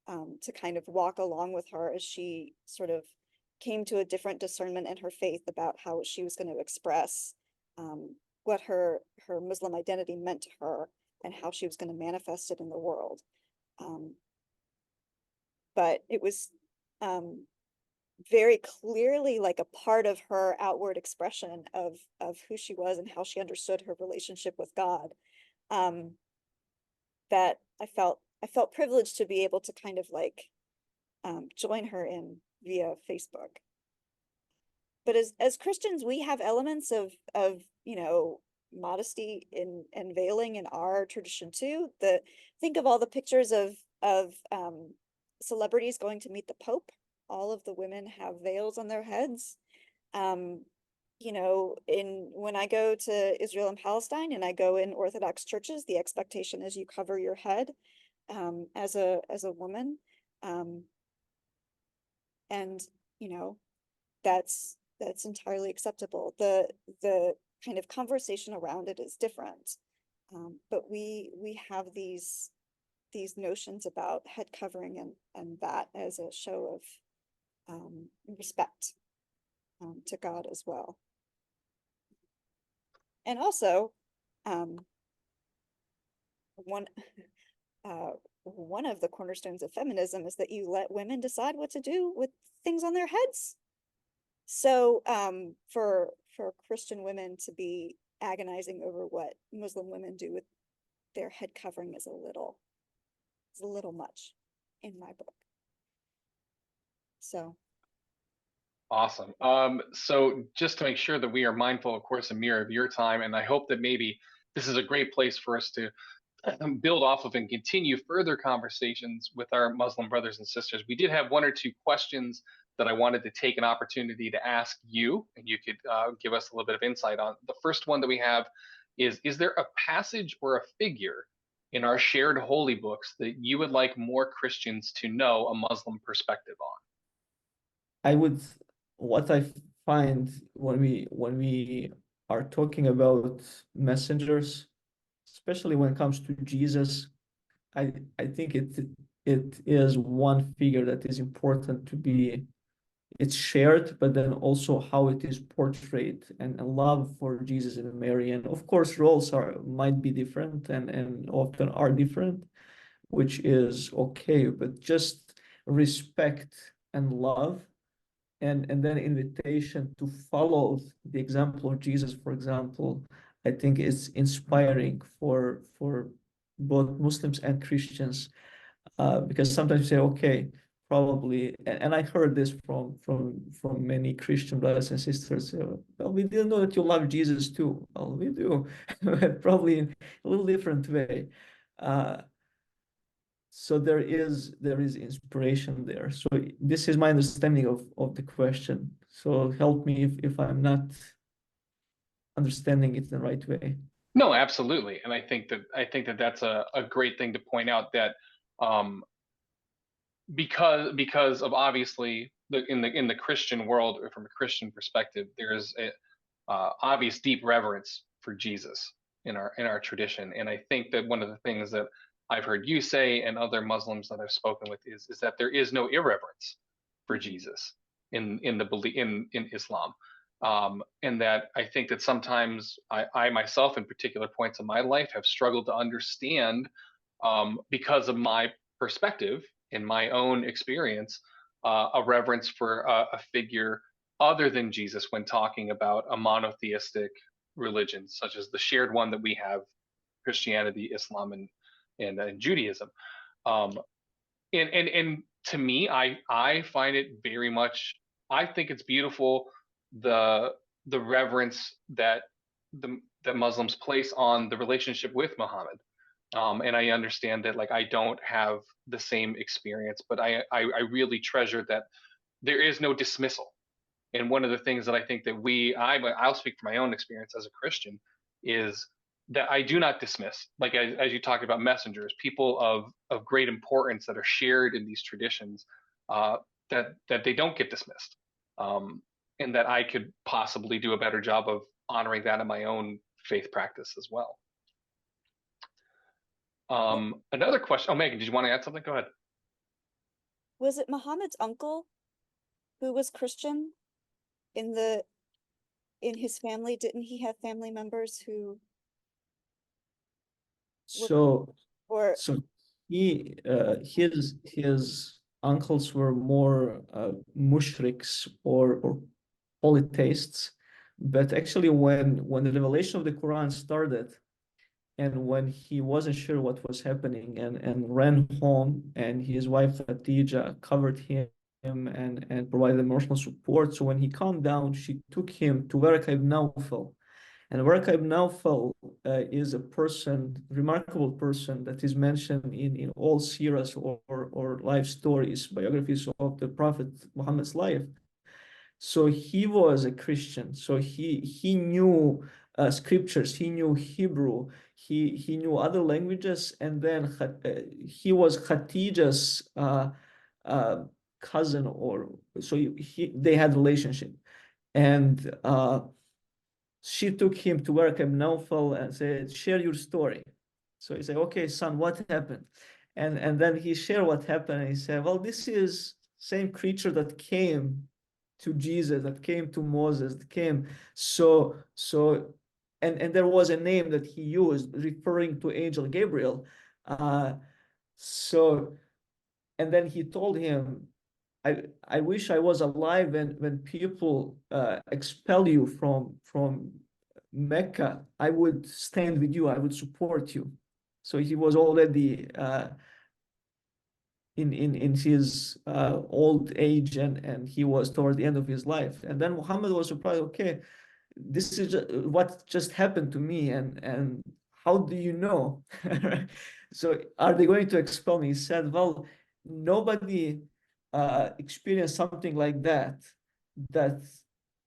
to kind of walk along with her as she sort of came to a different discernment in her faith about how she was going to express what her Muslim identity meant to her and how she was going to manifest it in the world. But it was very clearly like a part of her outward expression of who she was and how she understood her relationship with God, that I felt privileged to be able to kind of like join her in via Facebook. But as Christians, we have elements of modesty and veiling in our tradition too. Think of all the pictures of celebrities going to meet the Pope. All of the women have veils on their heads. When I go to Israel and Palestine and I go in Orthodox churches, the expectation is you cover your head as a woman. And that's entirely acceptable. The kind of conversation around it is different. But we have these notions about head covering and that as a show of respect to God as well. And also, one of the cornerstones of feminism is that you let women decide what to do with things on their heads. So for Christian women to be agonizing over what Muslim women do with their head covering is a little much in my book. So awesome. So just to make sure that we are mindful, of course, Amir, of your time, and I hope that maybe this is a great place for us to build off of and continue further conversations with our Muslim brothers and sisters. We did have one or two questions that I wanted to take an opportunity to ask you, and you could give us a little bit of insight on. The first one that we have is there a passage or a figure in our shared holy books that you would like more Christians to know a Muslim perspective on? What I find when we are talking about messengers, especially when it comes to Jesus, I think it is one figure that is important to be, it's shared, but then also how it is portrayed, and love for Jesus and Mary. And of course, roles might be different and often are different, which is okay, but just respect and love, and then invitation to follow the example of Jesus, for example, I think is inspiring for both Muslims and Christians, because sometimes you say, okay, probably, and I heard this from many Christian brothers and sisters. Well, we didn't know that you love Jesus too. Well, we do, but probably in a little different way. So there is inspiration there. So this is my understanding of the question. So help me if I'm not understanding it the right way. No, absolutely. And I think that that's a great thing to point out, that because of obviously in the Christian world, or from a Christian perspective, there is a obvious deep reverence for Jesus in our tradition. And I think that one of the things that I've heard you say and other Muslims that I've spoken with is that there is no irreverence for Jesus in Islam. And that I think that sometimes I myself, in particular points of my life, have struggled to understand, because of my perspective in my own experience, a reverence for a figure other than Jesus when talking about a monotheistic religion, such as the shared one that we have, Christianity, Islam, and Judaism. And to me, I find it very much, I think it's beautiful, the the reverence that that Muslims place on the relationship with Muhammad. And I understand that like I don't have the same experience, but I really treasure that there is no dismissal. And one of the things that I think that I'll speak from my own experience as a Christian, is that I do not dismiss, like as you talked about messengers, people of great importance that are shared in these traditions, uh, that they don't get dismissed, and that I could possibly do a better job of honoring that in my own faith practice as well. Another question. Oh, Megan, did you want to add something? Go ahead. Was it Muhammad's uncle who was Christian in his family? Didn't he have family members who So or so his uncles were more mushriks or polytheists, but actually when the revelation of the Quran started, and when he wasn't sure what was happening and ran home, and his wife Khadija covered him and provided emotional support. So when he calmed down, she took him to Warqa ibn Nawfal. And Warqa ibn Nawfal is a person, remarkable person that is mentioned in all seeras or life stories, biographies of the Prophet Muhammad's life. So he was a Christian. So he knew scriptures. He knew Hebrew. He knew other languages. And then he was Khadija's cousin, or so they had relationship. And she took him to Warqa ibn Nawfal and said, "Share your story." So he said, "Okay, son, what happened?" And then he shared what happened. And he said, "Well, this is same creature that came to Jesus, that came to Moses, that came." And there was a name that he used referring to angel Gabriel. So and then he told him, I wish I was alive when people expel you from Mecca. I would stand with you. I would support you. So he was already in his old age, and he was toward the end of his life. And then Muhammad was surprised. Okay, this is what just happened to me, and how do you know? So are they going to expel me? He said, well, nobody experienced something like that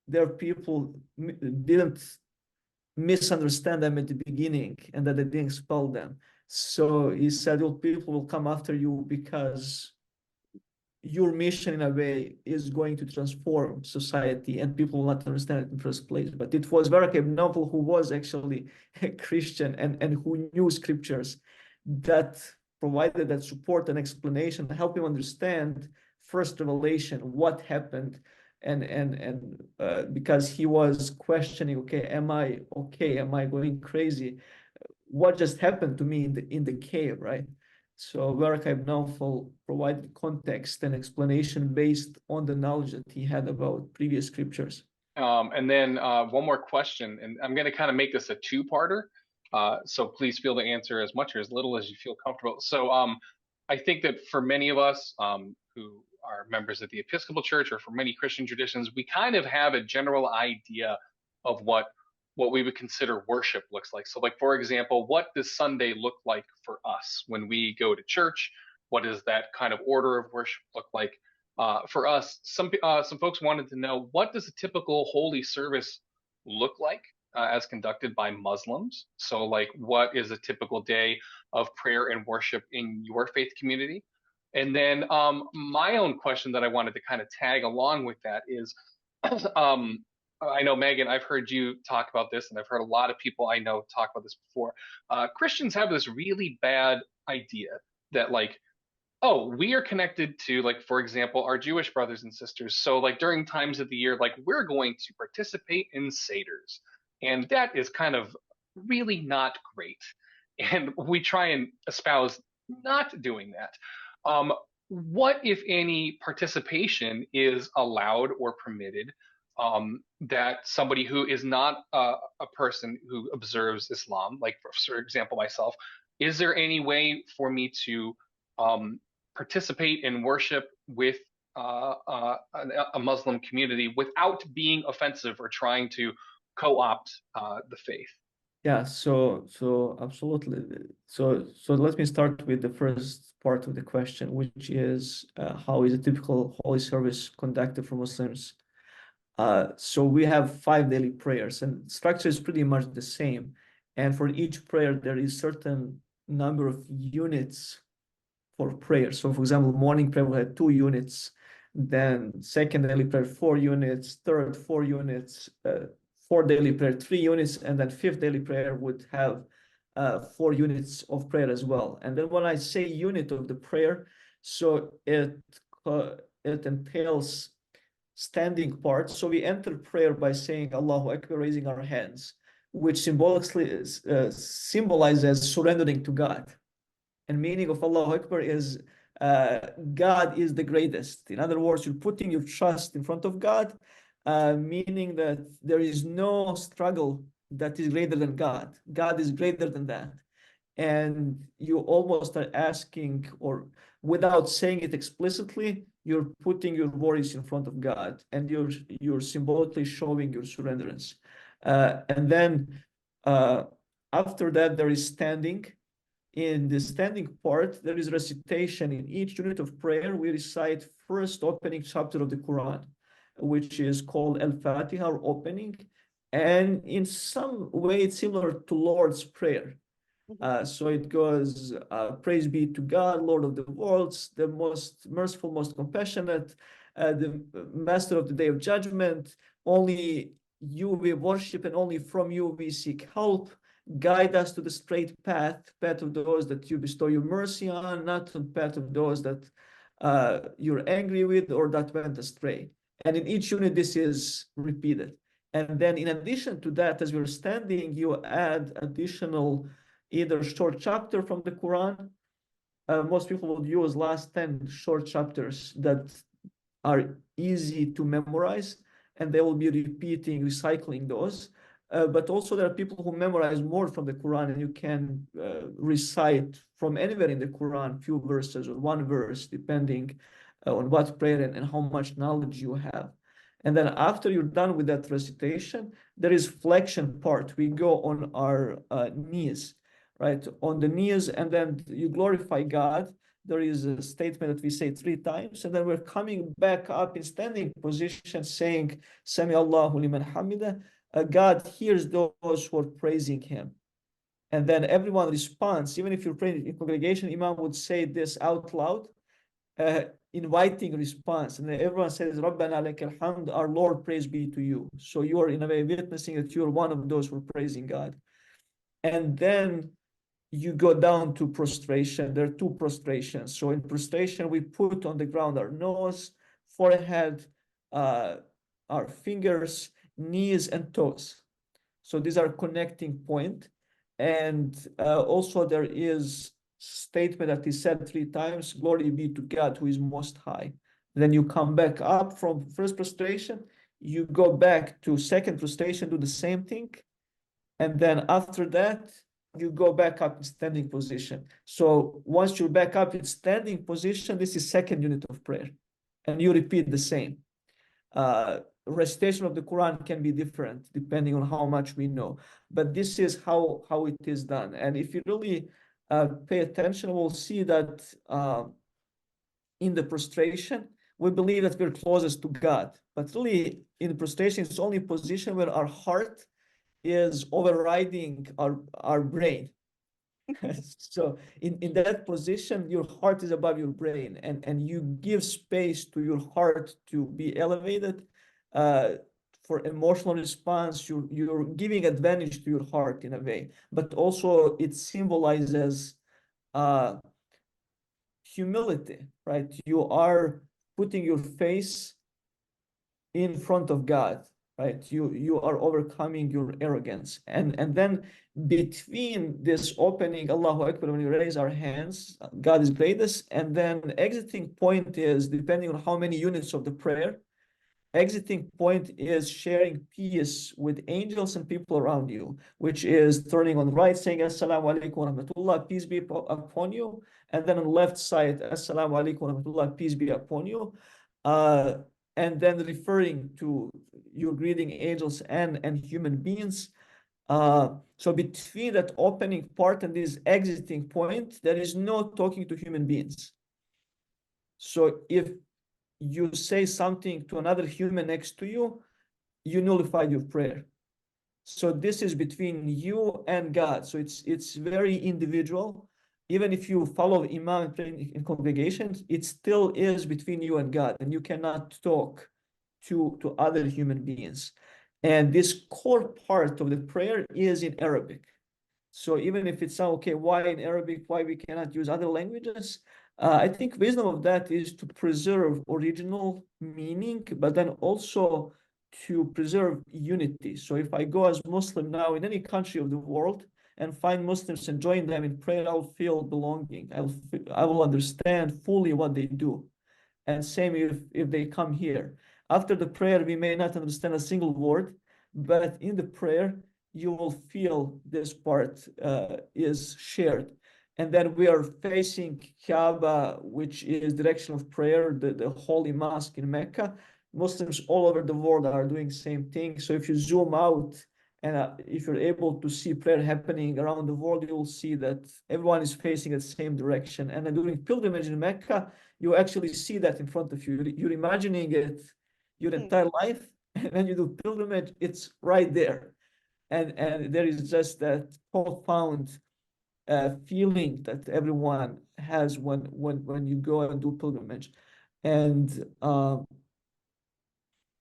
their people didn't misunderstand them at the beginning, and that they didn't expel them. So he said, well, people will come after you because your mission in a way is going to transform society, and people will not understand it in the first place. But it was Warqa ibn Nawfal, who was actually a Christian and who knew scriptures, that provided that support and explanation, help him understand first revelation, what happened. And because he was questioning, okay, am I okay? Am I going crazy? What just happened to me in the cave, right? So Warqa ibn Nawfal provided context and explanation based on the knowledge that he had about previous scriptures. And then one more question, and I'm going to kind of make this a two-parter. So please feel to answer as much or as little as you feel comfortable. So I think that for many of us who are members of the Episcopal Church, or for many Christian traditions, we kind of have a general idea of what we would consider worship looks like. So like, for example, what does Sunday look like for us when we go to church? What does that kind of order of worship look like? For us, some folks wanted to know, what does a typical holy service look like as conducted by Muslims? So like, what is a typical day of prayer and worship in your faith community? And then my own question that I wanted to kind of tag along with that is, I know, Megan, I've heard you talk about this, and I've heard a lot of people I know talk about this before. Christians have this really bad idea that like, oh, we are connected to, like, for example, our Jewish brothers and sisters. So like during times of the year, like we're going to participate in Seders. And that is kind of really not great. And we try and espouse not doing that. What, if any, participation is allowed or permitted that somebody who is not a person who observes Islam, like for example myself, is there any way for me to participate in worship with a Muslim community without being offensive or trying to co-opt the faith? Yeah, so absolutely. So let me start with the first part of the question, which is how is a typical holy service conducted for Muslims? So we have 5 daily prayers, and structure is pretty much the same. And for each prayer, there is certain number of units for prayer. So, for example, morning prayer will have 2 units, then second daily prayer 4 units, third 4 units, fourth daily prayer 3 units, and then fifth daily prayer would have 4 units of prayer as well. And then when I say unit of the prayer, so it entails standing part. So we enter prayer by saying Allahu Akbar, raising our hands, which symbolically symbolizes surrendering to God. And meaning of Allahu Akbar is God is the greatest. In other words, you're putting your trust in front of God, meaning that there is no struggle that is greater than God. God is greater than that. And you almost are asking, or without saying it explicitly, you're putting your worries in front of God, and you're symbolically showing your surrenderance. And then after that, there is standing. In the standing part, there is recitation. In each unit of prayer, we recite first opening chapter of the Quran, which is called Al-Fatiha, or opening. And in some way, it's similar to Lord's Prayer. So it goes, praise be to God, Lord of the worlds, the most merciful, most compassionate, the master of the day of judgment. Only you we worship, and only from you we seek help. Guide us to the straight path of those that you bestow your mercy on, not the path of those that you're angry with or that went astray. And in each unit, this is repeated. And then in addition to that, as you're standing, you add additional either short chapter from the Quran. Most people would use last 10 short chapters that are easy to memorize, and they will be repeating, recycling those. But also there are people who memorize more from the Quran, and you can recite from anywhere in the Quran, few verses or one verse, depending on what prayer and how much knowledge you have. And then after you're done with that recitation, there is flexion part. We go on our knees, right? On the knees, and then you glorify God. There is a statement that we say 3 times, and then we're coming back up in standing position saying, Sami Allahu liman hamida. God hears those who are praising him. And then everyone responds. Even if you're praying in congregation, Imam would say this out loud, inviting response. And then everyone says, Rabbana lakal hamd, our Lord, praise be to you. So you are in a way witnessing that you're one of those who are praising God. And then you go down to prostration. There are 2 prostrations. So in prostration, we put on the ground our nose, forehead, our fingers, knees, and toes. So these are connecting point. And also there is statement that is said 3 times, glory be to God who is most high. Then you come back up from first prostration, you go back to second prostration, do the same thing. And then after that, you go back up in standing position. So once you're back up in standing position, this is second unit of prayer. And you repeat the same. Recitation of the Quran can be different depending on how much we know. But this is how it is done. And if you really pay attention, we'll see that in the prostration, we believe that we're closest to God. But really, in the prostration, it's only a position where our heart is overriding our brain. So in that position, your heart is above your brain, and you give space to your heart to be elevated. For emotional response, you're giving advantage to your heart in a way, but also it symbolizes humility, right? You are putting your face in front of God, right? You are overcoming your arrogance. And then between this opening, Allahu Akbar, when we raise our hands, God is greatest, and then exiting point is, depending on how many units of the prayer, exiting point is sharing peace with angels and people around you, which is turning on the right, saying Assalamu alaikum wa rahmatullah, peace be upon you. And then on the left side, Assalamu alaikum wa rahmatullah, peace be upon you. and then referring to your greeting angels and human beings. So between that opening part and this exiting point, there is no talking to human beings. So if you say something to another human next to you, you nullified your prayer. So this is between you and God. So it's very individual. Even if you follow Imam in congregations, it still is between you and God, and you cannot talk to other human beings. And this core part of the prayer is in Arabic. So even if it's okay, why in Arabic, why we cannot use other languages? I think wisdom of that is to preserve original meaning, but then also to preserve unity. So if I go as Muslim now in any country of the world and find Muslims and join them in prayer, I'll feel belonging. I will understand fully what they do. And same if they come here. After the prayer, we may not understand a single word, but in the prayer, you will feel this part is shared. And then we are facing Kaaba, which is direction of prayer, the holy mosque in Mecca. Muslims all over the world are doing the same thing. So if you zoom out and if you're able to see prayer happening around the world, you will see that everyone is facing the same direction. And then during pilgrimage in Mecca, you actually see that in front of you. You're imagining it your entire life. And when you do pilgrimage, it's right there. And there is just that profound feeling that everyone has when you go and do pilgrimage. And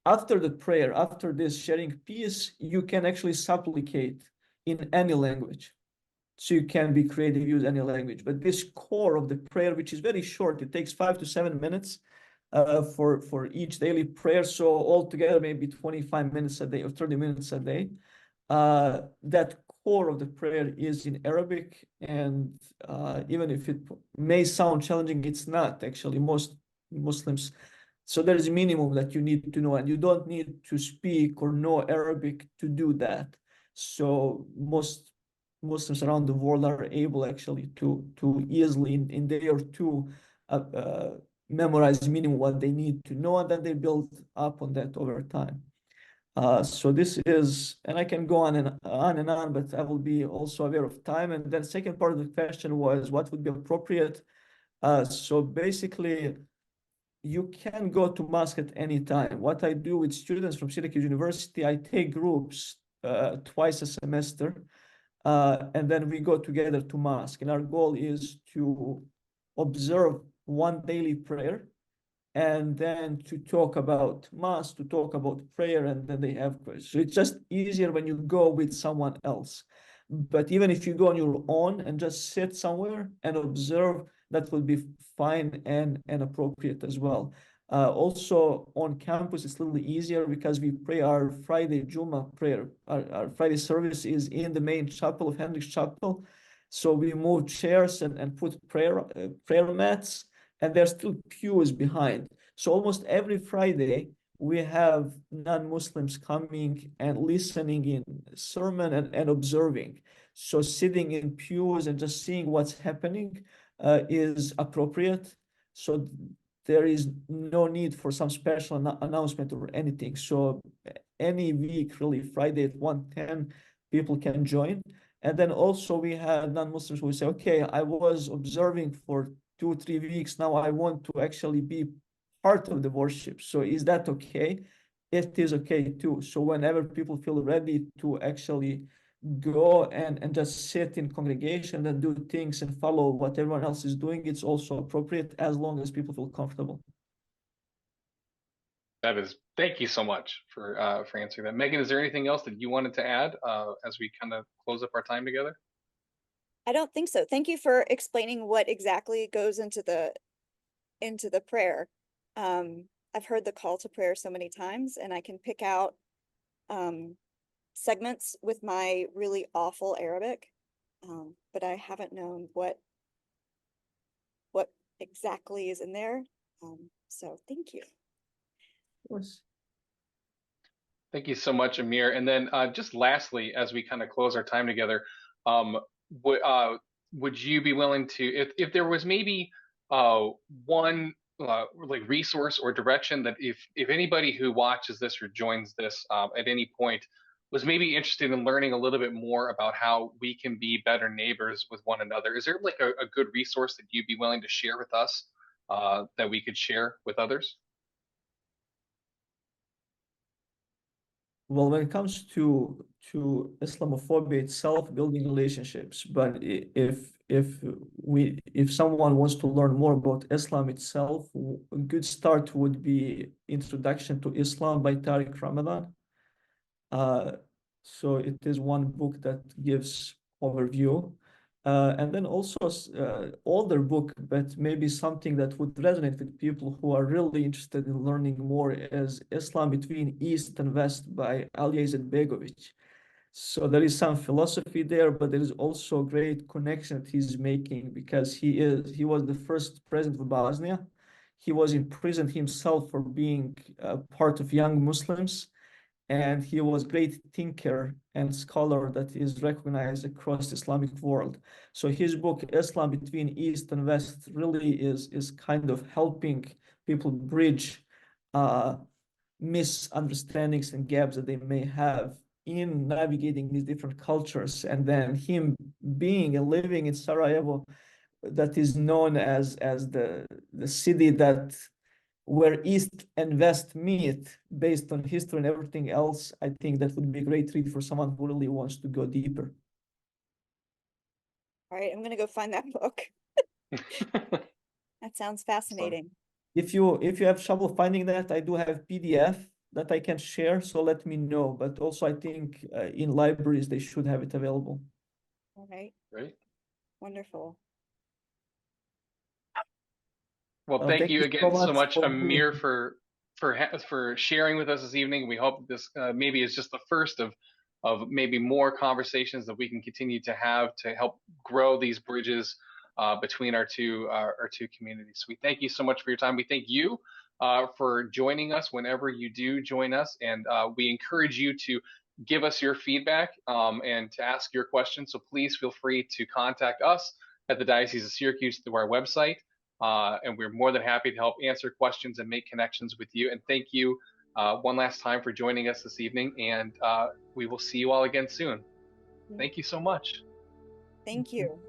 after the prayer, after this sharing peace, you can actually supplicate in any language. So you can be creative, use any language. But this core of the prayer, which is very short, it takes 5 to 7 minutes for each daily prayer. So altogether, maybe 25 minutes a day or 30 minutes a day. That core of the prayer is in Arabic. And even if it may sound challenging, it's not actually. Most Muslims, so there is a minimum that you need to know, and you don't need to speak or know Arabic to do that. So most Muslims around the world are able actually to easily in day or two memorize minimum what they need to know, and then they build up on that over time. So this is, and I can go on and on, but I will be also aware of time. And then second part of the question was what would be appropriate. So basically, you can go to mosque at any time. What I do with students from Syracuse University, I take groups twice a semester, and then we go together to mosque. And our goal is to observe one daily prayer, and then to talk about mass, to talk about prayer, and then they have questions. So it's just easier when you go with someone else. But even if you go on your own and just sit somewhere and observe, that will be fine and appropriate as well. Also on campus, it's a little easier because we pray our Friday Juma prayer. Our Friday service is in the main chapel of Hendricks Chapel. So we move chairs and put prayer mats, and there's still pews behind. So almost every Friday, we have non-Muslims coming and listening in sermon and observing. So sitting in pews and just seeing what's happening is appropriate. So there is no need for some special announcement or anything. So any week, really, Friday at 1:10, people can join. And then also we have non-Muslims who say, okay, I was observing for 2-3 weeks. Now I want to actually be part of the worship. So is that okay? It is okay too. So whenever people feel ready to actually go and just sit in congregation and do things and follow what everyone else is doing, it's also appropriate as long as people feel comfortable. Thank you so much for answering that. Megan, is there anything else that you wanted to add as we kind of close up our time together? I don't think so. Thank you for explaining what exactly goes into the prayer. I've heard the call to prayer so many times, and I can pick out segments with my really awful Arabic, but I haven't known what exactly is in there. So thank you. Of course. Thank you so much, Amir. And then just lastly, as we kind of close our time together, would you be willing to, if there was maybe one like resource or direction that if anybody who watches this or joins this at any point was maybe interested in learning a little bit more about how we can be better neighbors with one another, is there like a good resource that you'd be willing to share with us that we could share with others? Well, when it comes to Islamophobia itself, building relationships, but if someone wants to learn more about Islam itself, a good start would be Introduction to Islam by Tariq Ramadan. So it is one book that gives overview. And then also older book, but maybe something that would resonate with people who are really interested in learning more is Islam Between East and West by Ali Izetbegovic. So there is some philosophy there, but there is also a great connection that he's making because he was the first president of Bosnia. He was imprisoned himself for being part of young Muslims, and he was a great thinker and scholar that is recognized across the Islamic world. So his book, Islam Between East and West, really is kind of helping people bridge misunderstandings and gaps that they may have in navigating these different cultures. And then him being and living in Sarajevo, that is known as the city that where East and West meet based on history and everything else, I think that would be a great read for someone who really wants to go deeper. All right, I'm gonna go find that book. That sounds fascinating. If you have trouble finding that, I do have PDF that I can share, so let me know. But also, I think in libraries they should have it available. All right, Great. wonderful. Well, thank you again so much, for Amir, for sharing with us this evening. We hope this maybe is just the first of maybe more conversations that we can continue to have to help grow these bridges between our two communities. We thank you so much for your time. We thank you for joining us whenever you do join us, and we encourage you to give us your feedback and to ask your questions. So please feel free to contact us at the Diocese of Syracuse through our website. And we're more than happy to help answer questions and make connections with you. And thank you one last time for joining us this evening. And we will see you all again soon. Thank you so much. Thank you.